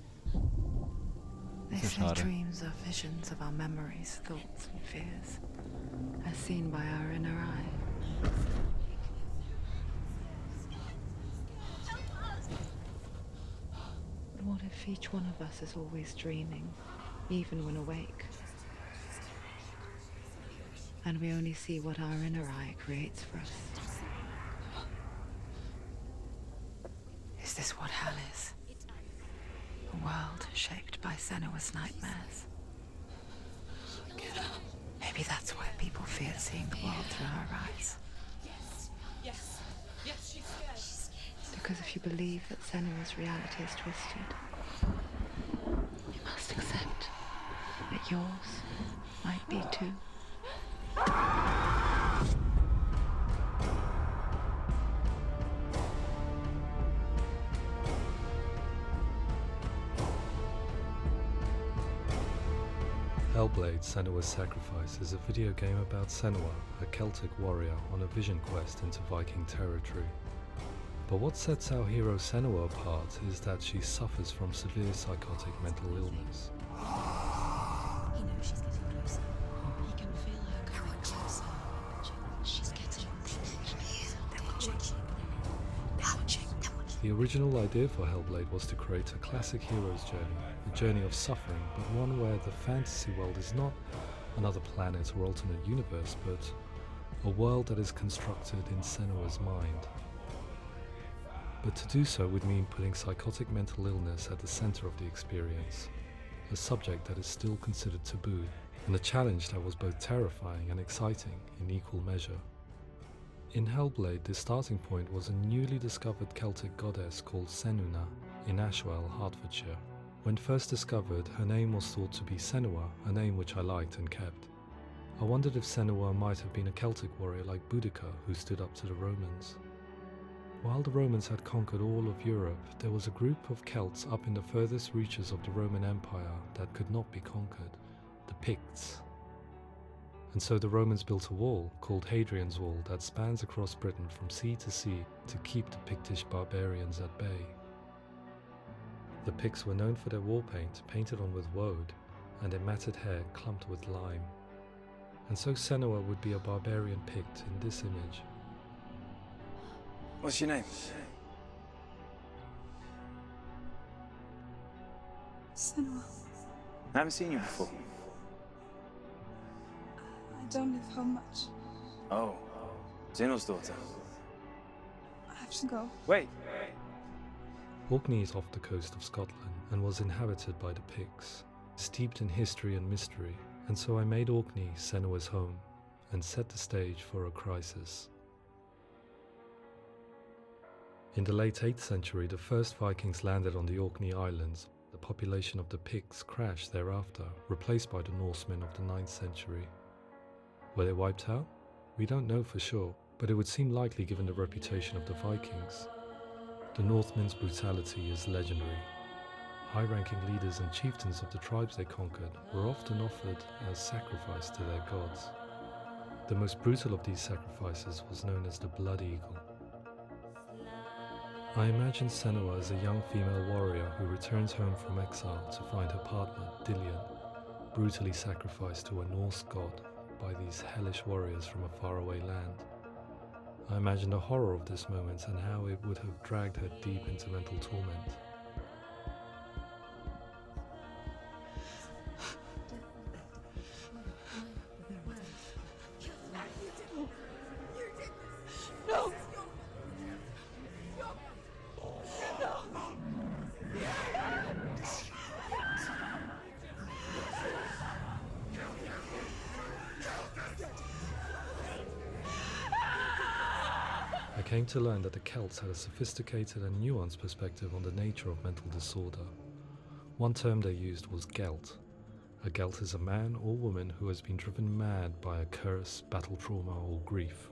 They Sehr say schade. dreams are visions of our memories, thoughts and fears, as seen by our inner eye. But what if each one of us is always dreaming, even when awake? And we only see what our inner eye creates for us. Is this what hell is? A world shaped by Senua's nightmares. Maybe that's why people fear seeing the world through her eyes. Yes, she's scared. Because if you believe that Senua's reality is twisted, you must accept that yours might be too. HELLBLADE Senua's Sacrifice is a video game about Senua, a Celtic warrior on a vision quest into Viking territory. But what sets our hero Senua apart is that she suffers from severe psychotic mental illness. He knows she's getting closer. He can feel her coming closer. She's getting closer. The original idea for HELLBLADE was to create a classic hero's journey, a journey of suffering, but one where the fantasy world is not another planet or alternate universe, but a world that is constructed in Senua's mind. But to do so would mean putting psychotic mental illness at the center of the experience, a subject that is still considered taboo, and a challenge that was both terrifying and exciting in equal measure. In HELLBLADE, the starting point was a newly discovered Celtic goddess called Senuna in Ashwell, Hertfordshire. When first discovered, her name was thought to be Senua, a name which I liked and kept. I wondered if Senua might have been a Celtic warrior like Boudica who stood up to the Romans. While the Romans had conquered all of Europe, there was a group of Celts up in the furthest reaches of the Roman Empire that could not be conquered, the Picts. And so the Romans built a wall, called Hadrian's Wall, that spans across Britain from sea to sea to keep the Pictish barbarians at bay. The Picts were known for their war paint, painted on with woad, and their matted hair clumped with lime. And so Senua would be a barbarian Pict in this image. What's your name? Senua. I haven't seen you before. I don't live home much. Oh, Zeno's daughter. I have to go. Wait! Orkney is off the coast of Scotland and was inhabited by the Picts, steeped in history and mystery, and so I made Orkney Senua's home and set the stage for a crisis. In the late 8th century, the first Vikings landed on the Orkney Islands. The population of the Picts crashed thereafter, replaced by the Norsemen of the 9th century. Were they wiped out? We don't know for sure, but it would seem likely given the reputation of the Vikings. The Northmen's brutality is legendary. High-ranking leaders and chieftains of the tribes they conquered were often offered as sacrifice to their gods. The most brutal of these sacrifices was known as the Blood Eagle. I imagine Senua as a young female warrior who returns home from exile to find her partner, Dillion, brutally sacrificed to a Norse god by these hellish warriors from a faraway land. I imagine the horror of this moment and how it would have dragged her deep into mental torment. No! I came to learn that the Celts had a sophisticated and nuanced perspective on the nature of mental disorder. One term they used was gelt. A gelt is a man or woman who has been driven mad by a curse, battle trauma, or grief.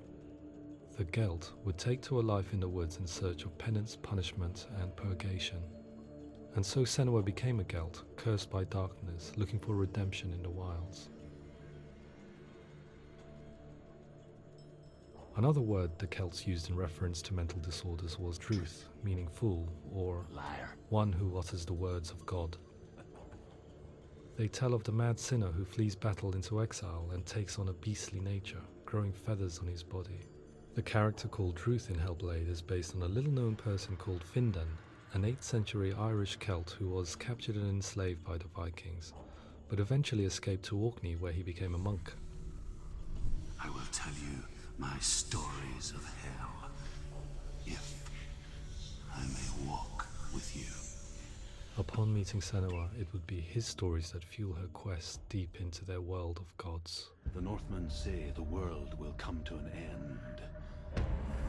The gelt would take to a life in the woods in search of penance, punishment, and purgation. And so Senua became a gelt, cursed by darkness, looking for redemption in the wilds. Another word the Celts used in reference to mental disorders was truth, meaning fool, or liar, one who utters the words of God. They tell of the mad sinner who flees battle into exile and takes on a beastly nature, growing feathers on his body. The character called Truth in Hellblade is based on a little-known person called Findan, an 8th century Irish Celt who was captured and enslaved by the Vikings, but eventually escaped to Orkney where he became a monk. I will tell you my stories of hell, if I may walk with you. Upon meeting Senua, it would be his stories that fuel her quest deep into their world of gods. The Northmen say the world will come to an end.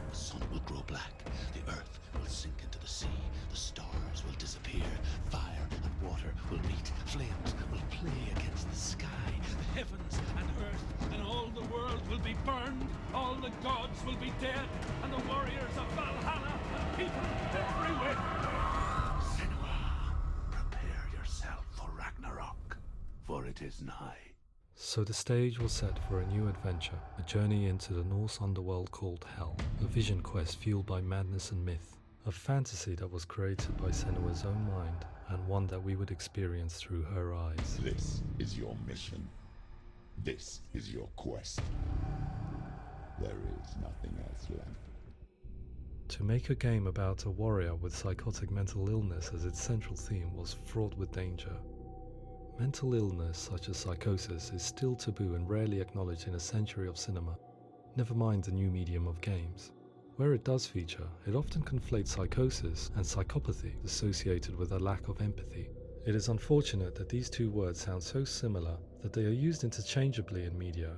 The sun will grow black, the earth will sink into the sea, the stars will disappear, fire and water will meet, flames will play against the sky, the heavens and earth and all the world will be burned, all the gods will be dead, and the warriors of Valhalla and people everywhere. Senua, prepare yourself for Ragnarok, for it is nigh. So the stage was set for a new adventure, a journey into the Norse underworld called Hell, a vision quest fueled by madness and myth, a fantasy that was created by Senua's own mind, and one that we would experience through her eyes. This is your mission. This is your quest. There is nothing else left. To make a game about a warrior with psychotic mental illness as its central theme was fraught with danger. Mental illness, such as psychosis, is still taboo and rarely acknowledged in a century of cinema, never mind the new medium of games. Where it does feature, it often conflates psychosis and psychopathy associated with a lack of empathy. It is unfortunate that these two words sound so similar that they are used interchangeably in media.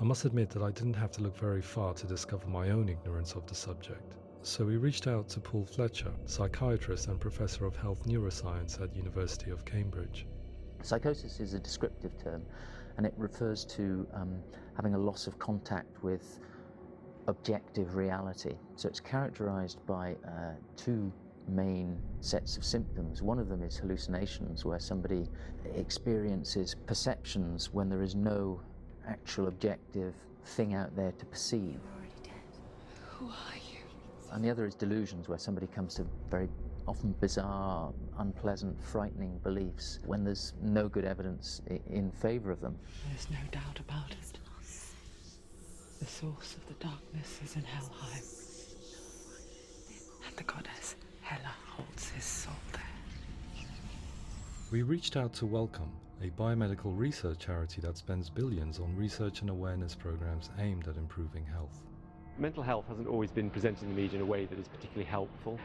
I must admit that I didn't have to look very far to discover my own ignorance of the subject. So we reached out to Paul Fletcher, psychiatrist and professor of health neuroscience at University of Cambridge. Psychosis is a descriptive term, and it refers to having a loss of contact with objective reality. So it's characterized by two main sets of symptoms. One of them is hallucinations, where somebody experiences perceptions when there is no actual objective thing out there to perceive. You're already dead. Who are you? And the other is delusions, where somebody comes to very often bizarre, unpleasant, frightening beliefs when there's no good evidence in favor of them. There's no doubt about it. The source of the darkness is in Helheim. And the goddess Hela holds his soul there. We reached out to Welcome, a biomedical research charity that spends billions on research and awareness programs aimed at improving health. Mental health hasn't always been presented in the media in a way that is particularly helpful.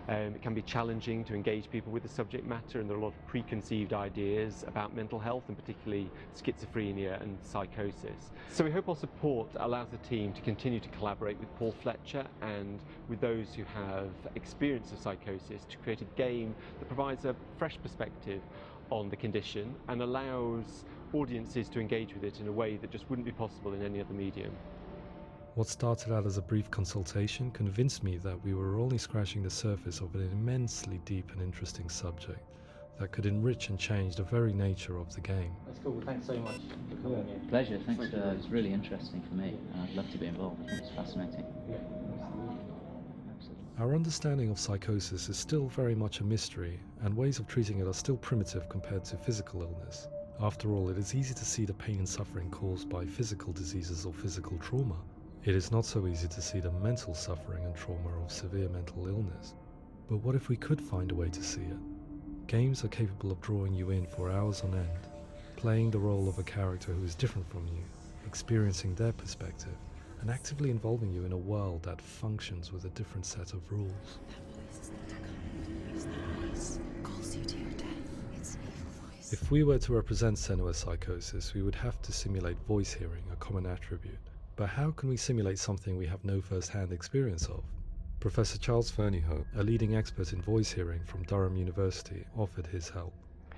It can be challenging to engage people with the subject matter, and there are a lot of preconceived ideas about mental health, and particularly schizophrenia and psychosis. So we hope our support allows the team to continue to collaborate with Paul Fletcher and with those who have experience of psychosis to create a game that provides a fresh perspective on the condition and allows audiences to engage with it in a way that just wouldn't be possible in any other medium. What started out as a brief consultation convinced me that we were only scratching the surface of an immensely deep and interesting subject that could enrich and change the very nature of the game. That's cool. Thanks so much for coming here. Pleasure. Thanks. It's really interesting for me. I'd love to be involved. I think it's fascinating. Yeah, Our understanding of psychosis is still very much a mystery, and ways of treating it are still primitive compared to physical illness. After all, it is easy to see the pain and suffering caused by physical diseases or physical trauma. It is not so easy to see the mental suffering and trauma of severe mental illness. But what if we could find a way to see it? Games are capable of drawing you in for hours on end, playing the role of a character who is different from you, experiencing their perspective, and actively involving you in a world that functions with a different set of rules. If we were to represent Senua's psychosis, we would have to simulate voice hearing, a common attribute. But how can we simulate something we have no first-hand experience of? Professor Charles Fernyhough, a leading expert in voice hearing from Durham University, offered his help.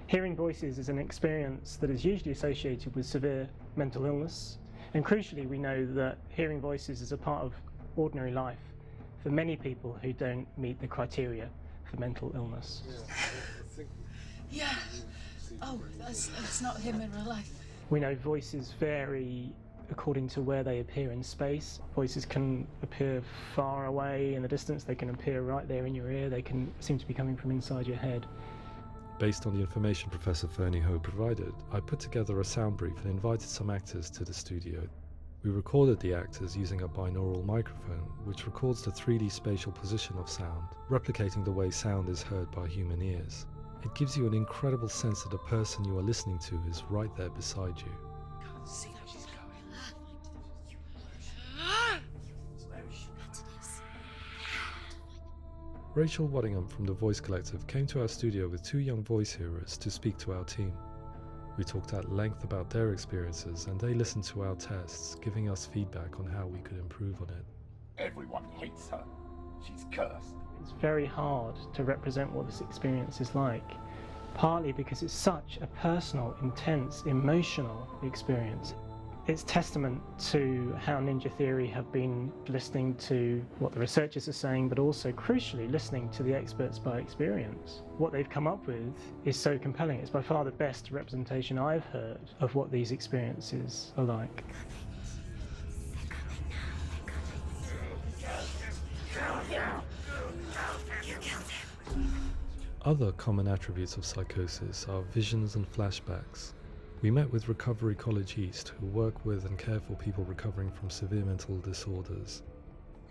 Hearing voices is an experience that is usually associated with severe mental illness, and crucially we know that hearing voices is a part of ordinary life for many people who don't meet the criteria for mental illness. Yeah. Oh, that's not him in real life. We know voices vary according to where they appear in space. Voices can appear far away in the distance, they can appear right there in your ear, they can seem to be coming from inside your head. Based on the information Professor Fernyhough provided, I put together a sound brief and invited some actors to the studio. We recorded the actors using a binaural microphone, which records the 3D spatial position of sound, replicating the way sound is heard by human ears. It gives you an incredible sense that the person you are listening to is right there beside you. Can't see how she's going. Rachel Waddingham from the Voice Collective came to our studio with two young voice hearers to speak to our team. We talked at length about their experiences, and they listened to our tests, giving us feedback on how we could improve on it. Everyone hates her. She's cursed. It's very hard to represent what this experience is like, partly because it's such a personal, intense, emotional experience. It's testament to how Ninja Theory have been listening to what the researchers are saying, but also, crucially, listening to the experts by experience. What they've come up with is so compelling. It's by far the best representation I've heard of what these experiences are like. Other common attributes of psychosis are visions and flashbacks. We met with Recovery College East, who work with and care for people recovering from severe mental disorders.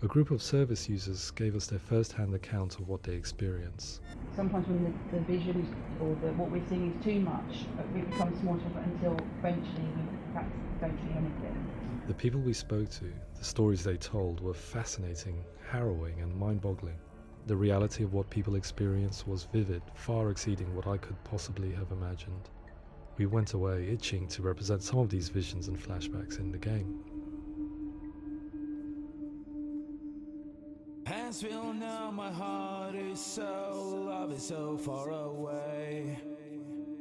A group of service users gave us their first-hand account of what they experience. Sometimes when the visions or what we're seeing is too much, it becomes more difficult until eventually we perhaps don't see anything. The people we spoke to, the stories they told, were fascinating, harrowing and mind-boggling. The reality of what people experienced was vivid, far exceeding what I could possibly have imagined. We went away itching to represent some of these visions and flashbacks in the game. Past will know my heart is so, love is so far away.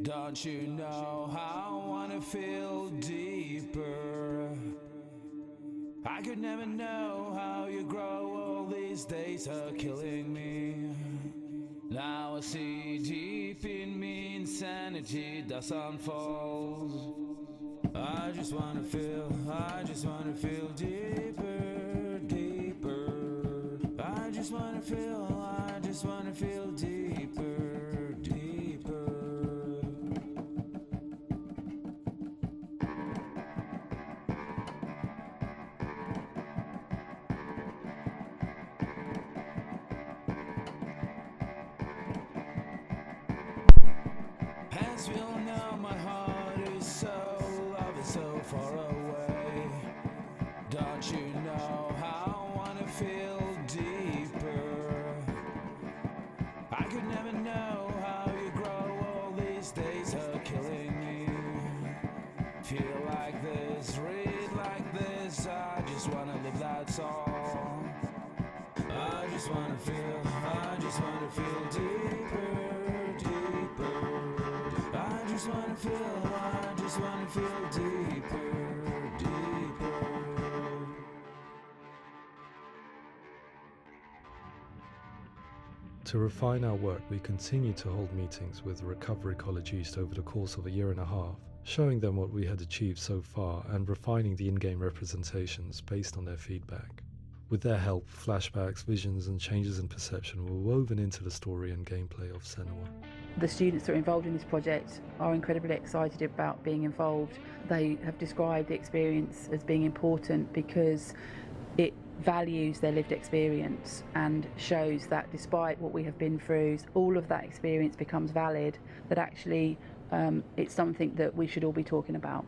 Don't you know how I wanna feel deeper? I could never know how you grow, all these days are killing me. Now I see deep in me insanity does unfold. I just wanna feel deeper, deeper. I just wanna feel deeper, deeper. Past will know my heart is so, love is so far away. Don't you know how I wanna feel deeper? I could never know how you grow, all these days are killing me. Feel like this, read like this, I just wanna live, that's all. I just wanna feel deeper, deeper. I just wanna feel deeper, deeper. To refine our work, we continue to hold meetings with Recovery College East over the course of a year and a half, showing them what we had achieved so far and refining the in-game representations based on their feedback. With their help, flashbacks, visions and changes in perception were woven into the story and gameplay of Senua. The students that are involved in this project are incredibly excited about being involved. They have described the experience as being important because it values their lived experience and shows that despite what we have been through, all of that experience becomes valid, that actually it's something that we should all be talking about.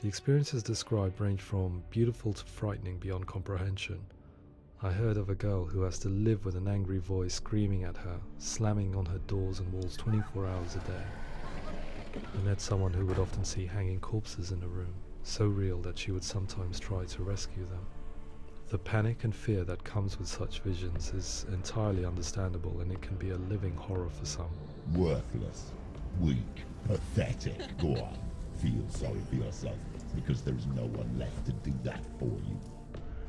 The experiences described range from beautiful to frightening beyond comprehension. I heard of a girl who has to live with an angry voice screaming at her, slamming on her doors and walls 24 hours a day. I met someone who would often see hanging corpses in a room, so real that she would sometimes try to rescue them. The panic and fear that comes with such visions is entirely understandable, and it can be a living horror for some. Worthless, weak, pathetic. Go on, feel sorry for yourself, because there's no one left to do that for you.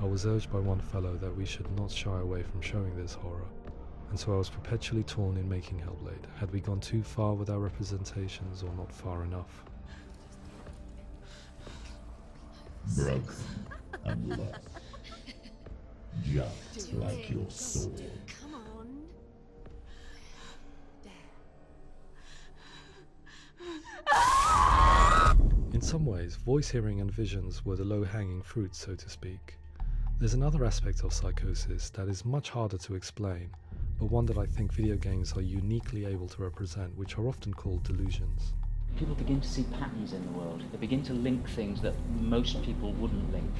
I was urged by one fellow that we should not shy away from showing this horror, and so I was perpetually torn in making Hellblade. Had we gone too far with our representations or not far enough? Broken and lost. Just like your soul. Come on. In some ways, voice hearing and visions were the low-hanging fruit, so to speak. There's another aspect of psychosis that is much harder to explain, but one that I think video games are uniquely able to represent, which are often called delusions. People begin to see patterns in the world. They begin to link things that most people wouldn't link.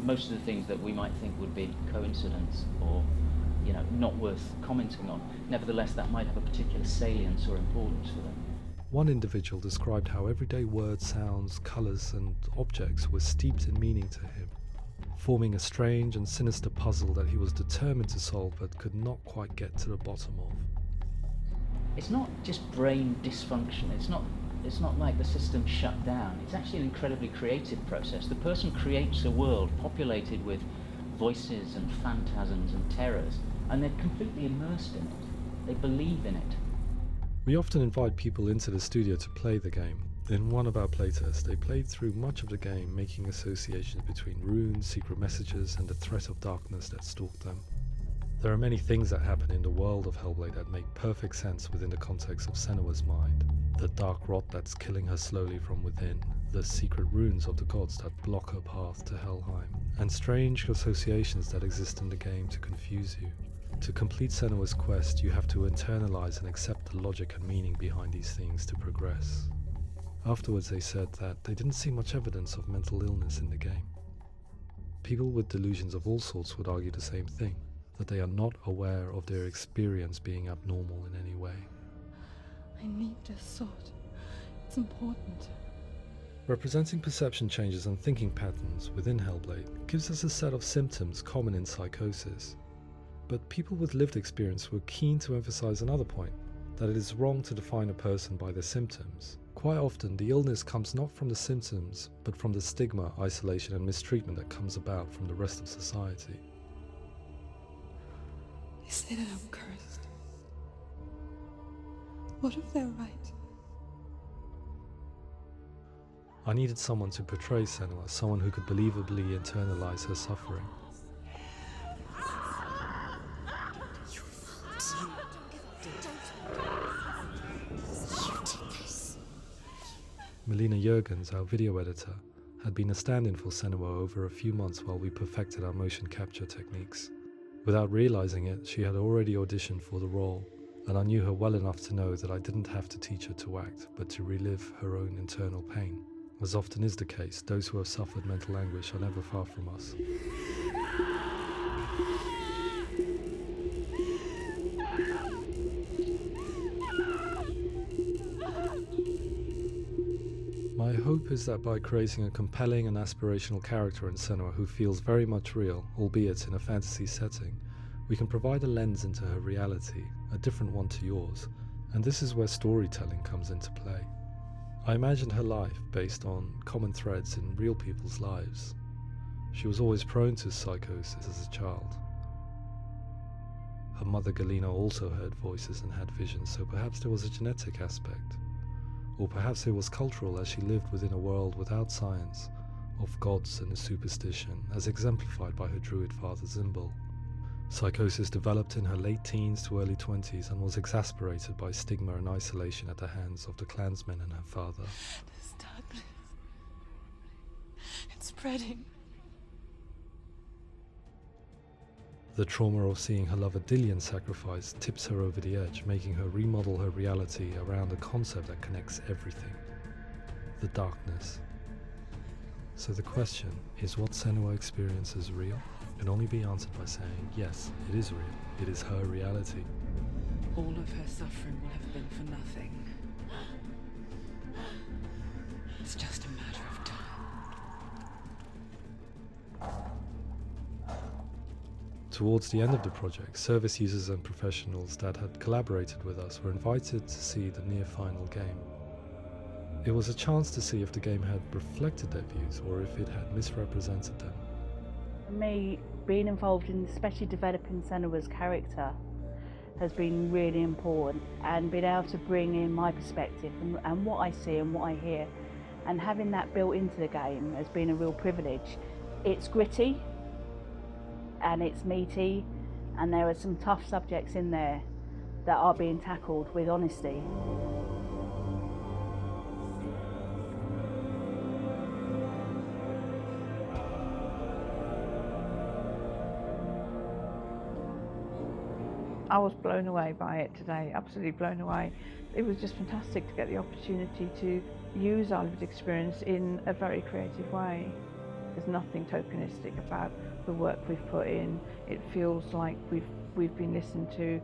Most of the things that we might think would be coincidence or, not worth commenting on. Nevertheless, that might have a particular salience or importance for them. One individual described how everyday words, sounds, colours and objects were steeped in meaning to him, forming a strange and sinister puzzle that he was determined to solve but could not quite get to the bottom of. It's not just brain dysfunction. It's not like the system shut down. It's actually an incredibly creative process. The person creates a world populated with voices and phantasms and terrors, and they're completely immersed in it. They believe in it. We often invite people into the studio to play the game. In one of our playtests, they played through much of the game, making associations between runes, secret messages, and the threat of darkness that stalked them. There are many things that happen in the world of Hellblade that make perfect sense within the context of Senua's mind. The dark rot that's killing her slowly from within, the secret runes of the gods that block her path to Helheim, and strange associations that exist in the game to confuse you. To complete Senua's quest, you have to internalize and accept the logic and meaning behind these things to progress. Afterwards they said that they didn't see much evidence of mental illness in the game. People with delusions of all sorts would argue the same thing, that they are not aware of their experience being abnormal in any way. I need this sword. It's important. Representing perception changes and thinking patterns within Hellblade gives us a set of symptoms common in psychosis. But people with lived experience were keen to emphasize another point, that it is wrong to define a person by their symptoms. Quite often, the illness comes not from the symptoms, but from the stigma, isolation and mistreatment that comes about from the rest of society. They say that I'm cursed. What if they're right? I needed someone to portray Senua, someone who could believably internalize her suffering. Melina Jurgens, our video editor, had been a stand-in for Senua over a few months while we perfected our motion capture techniques. Without realizing it, she had already auditioned for the role, and I knew her well enough to know that I didn't have to teach her to act, but to relive her own internal pain. As often is the case, those who have suffered mental anguish are never far from us. My hope is that by creating a compelling and aspirational character in Senua who feels very much real, albeit in a fantasy setting, we can provide a lens into her reality, a different one to yours, and this is where storytelling comes into play. I imagined her life based on common threads in real people's lives. She was always prone to psychosis as a child. Her mother Galina also heard voices and had visions, so perhaps there was a genetic aspect. Or perhaps it was cultural, as she lived within a world without science, of gods and a superstition, as exemplified by her druid father Zimbal. Psychosis developed in her late teens to early 20s and was exacerbated by stigma and isolation at the hands of the clansmen and her father. This darkness, it's spreading. The trauma of seeing her lover Dillian sacrificed tips her over the edge, making her remodel her reality around a concept that connects everything: the darkness. So the question, is what Senua experiences real? Can only be answered by saying, yes, it is real. It is her reality. All of her suffering will have been for nothing. It's just a matter of time. Towards the end of the project, service users and professionals that had collaborated with us were invited to see the near-final game. It was a chance to see if the game had reflected their views or if it had misrepresented them. For me, being involved in especially developing Senua's character has been really important, and being able to bring in my perspective and what I see and what I hear, and having that built into the game has been a real privilege. It's gritty and it's meaty, and there are some tough subjects in there that are being tackled with honesty. I was blown away by it today, absolutely blown away. It was just fantastic to get the opportunity to use our lived experience in a very creative way. There's nothing tokenistic about the work we've put in. It feels like we've been listened to,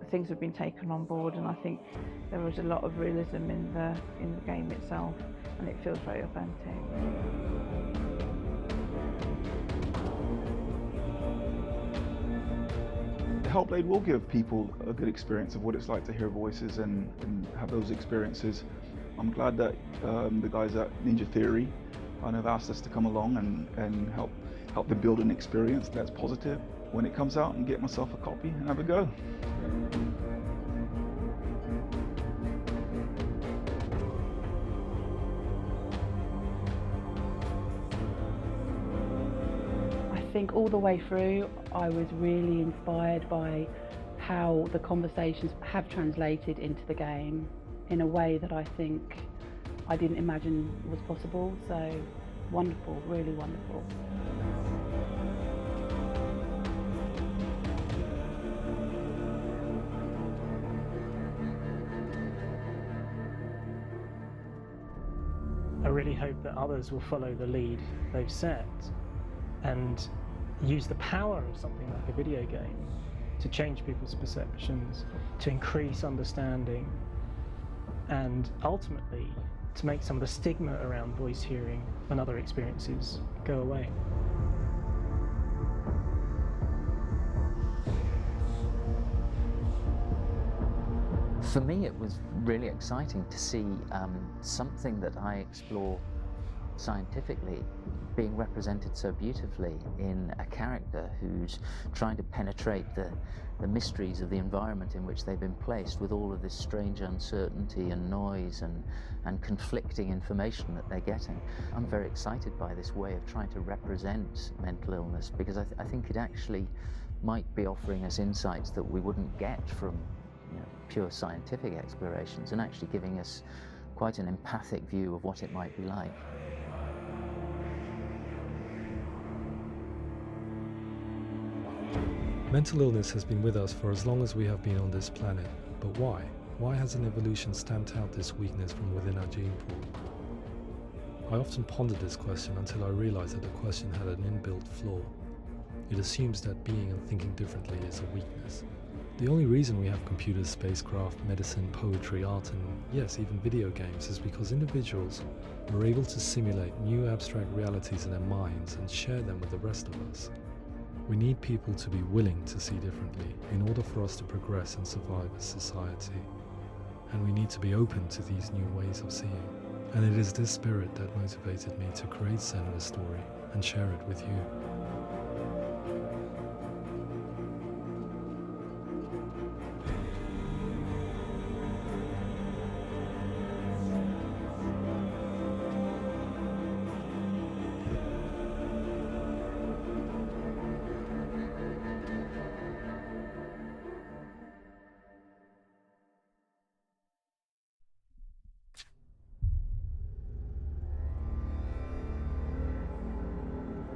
things have been taken on board, and I think there was a lot of realism in the game itself, and it feels very authentic. HELLBLADE will give people a good experience of what it's like to hear voices and have those experiences. I'm glad that the guys at Ninja Theory kind of asked us to come along and help them build an experience that's positive when it comes out, and get myself a copy and have a go. I think all the way through I was really inspired by how the conversations have translated into the game in a way that I think I didn't imagine was possible. So wonderful, really wonderful. I really hope that others will follow the lead they've set and use the power of something like a video game to change people's perceptions, to increase understanding, and ultimately to make some of the stigma around voice hearing and other experiences go away. For me, it was really exciting to see something that I explore scientifically being represented so beautifully in a character who's trying to penetrate the mysteries of the environment in which they've been placed with all of this strange uncertainty and noise and conflicting information that they're getting. I'm very excited by this way of trying to represent mental illness because I think it actually might be offering us insights that we wouldn't get from pure scientific explorations and actually giving us quite an empathic view of what it might be like. Mental illness has been with us for as long as we have been on this planet, but why? Why hasn't evolution stamped out this weakness from within our gene pool? I often pondered this question until I realized that the question had an inbuilt flaw. It assumes that being and thinking differently is a weakness. The only reason we have computers, spacecraft, medicine, poetry, art, and yes, even video games is because individuals are able to simulate new abstract realities in their minds and share them with the rest of us. We need people to be willing to see differently in order for us to progress and survive as society. And we need to be open to these new ways of seeing. And it is this spirit that motivated me to create Senua's story and share it with you.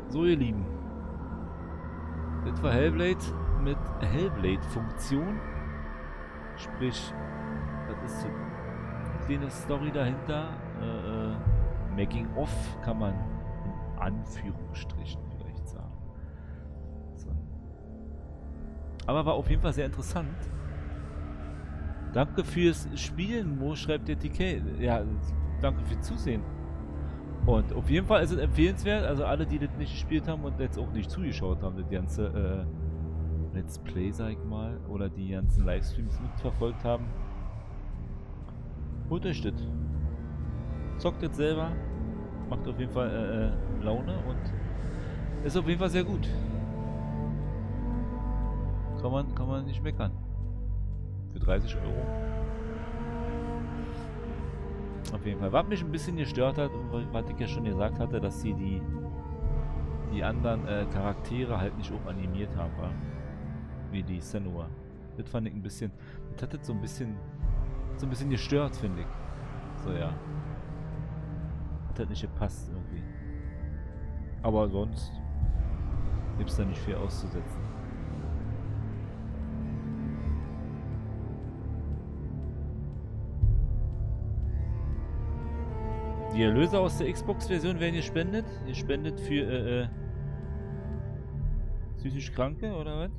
So, ihr Lieben. Das war Hellblade mit Hellblade-Funktion. Sprich, das ist so eine kleine Story dahinter. Making-of kann man in Anführungsstrichen vielleicht sagen. So. Aber war auf jeden Fall sehr interessant. Danke fürs Spielen, Mo, schreibt der TK. Ja, danke fürs Zusehen. Und auf jeden Fall ist es empfehlenswert, also alle, die das nicht gespielt haben und jetzt auch nicht zugeschaut haben, das ganze Let's Play, sag ich mal, oder die ganzen Livestreams mitverfolgt haben, holt euch das. Zockt das selber, macht auf jeden Fall Laune und ist auf jeden Fall sehr gut. Kann man nicht meckern. Für 30 €. Auf jeden Fall. Was mich ein bisschen gestört hat, was ich ja schon gesagt hatte, dass sie die anderen Charaktere halt nicht auch animiert haben, wa? Wie die Senua. Das fand ich ein bisschen, das hat das so ein bisschen gestört, finde ich. So, ja. Das hat nicht gepasst irgendwie. Aber sonst gibt es da nicht viel auszusetzen. Die Erlöse aus der Xbox-Version werden gespendet. Gespendet für psychisch Kranke oder was?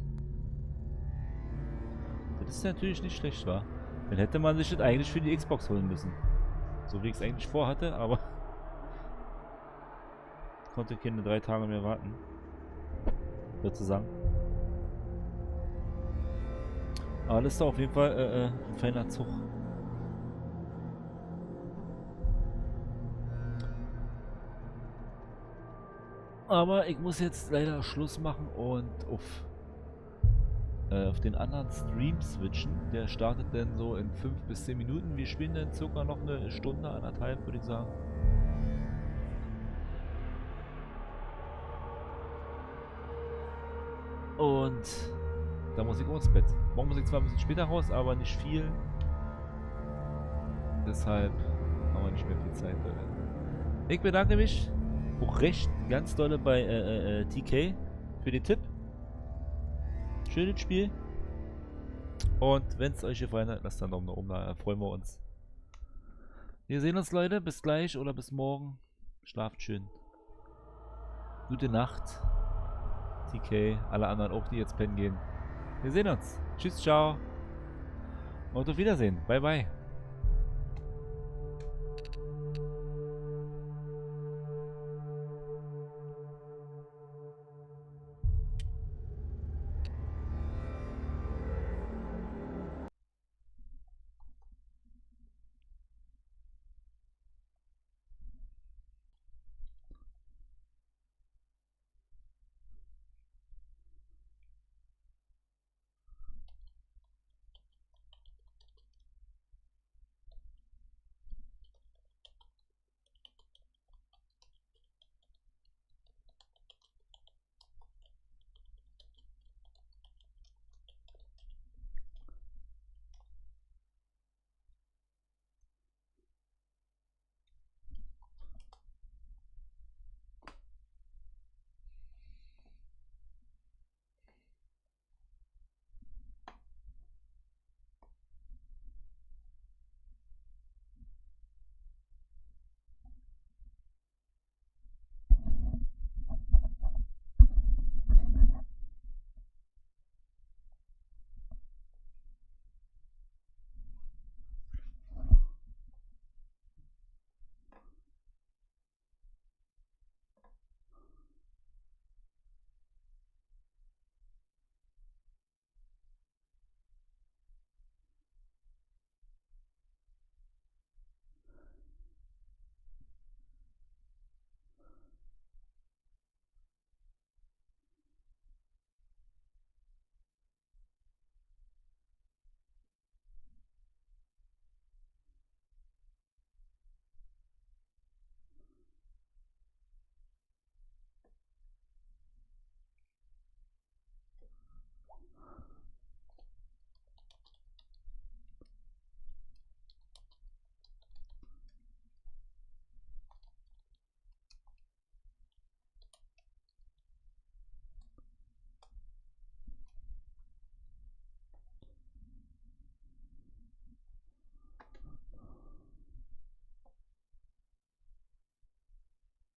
Das ist natürlich nicht schlecht, wa? Dann hätte man sich das eigentlich für die Xbox holen müssen. So wie ich es eigentlich vorhatte, aber konnte keine 3 Tage mehr warten. Sozusagen. Aber das ist auf jeden Fall ein feiner Zug. Aber ich muss jetzt leider Schluss machen und auf den anderen Stream switchen. Der startet dann so in 5 bis 10 Minuten. Wir spielen dann circa noch eine Stunde, 1,5 würde ich sagen. Und da muss ich auch ins Bett. Morgen muss ich zwar ein bisschen später raus, aber nicht viel. Deshalb haben wir nicht mehr viel Zeit. Ich bedanke mich auch recht ganz dolle bei TK für den Tipp. Schönes Spiel. Und wenn es euch gefallen hat, lasst einen Daumen nach oben da, da freuen wir uns. Wir sehen uns, Leute. Bis gleich oder bis morgen. Schlaft schön. Gute Nacht. TK, alle anderen auch, die jetzt pennen gehen. Wir sehen uns. Tschüss, ciao. Und auf Wiedersehen. Bye, bye.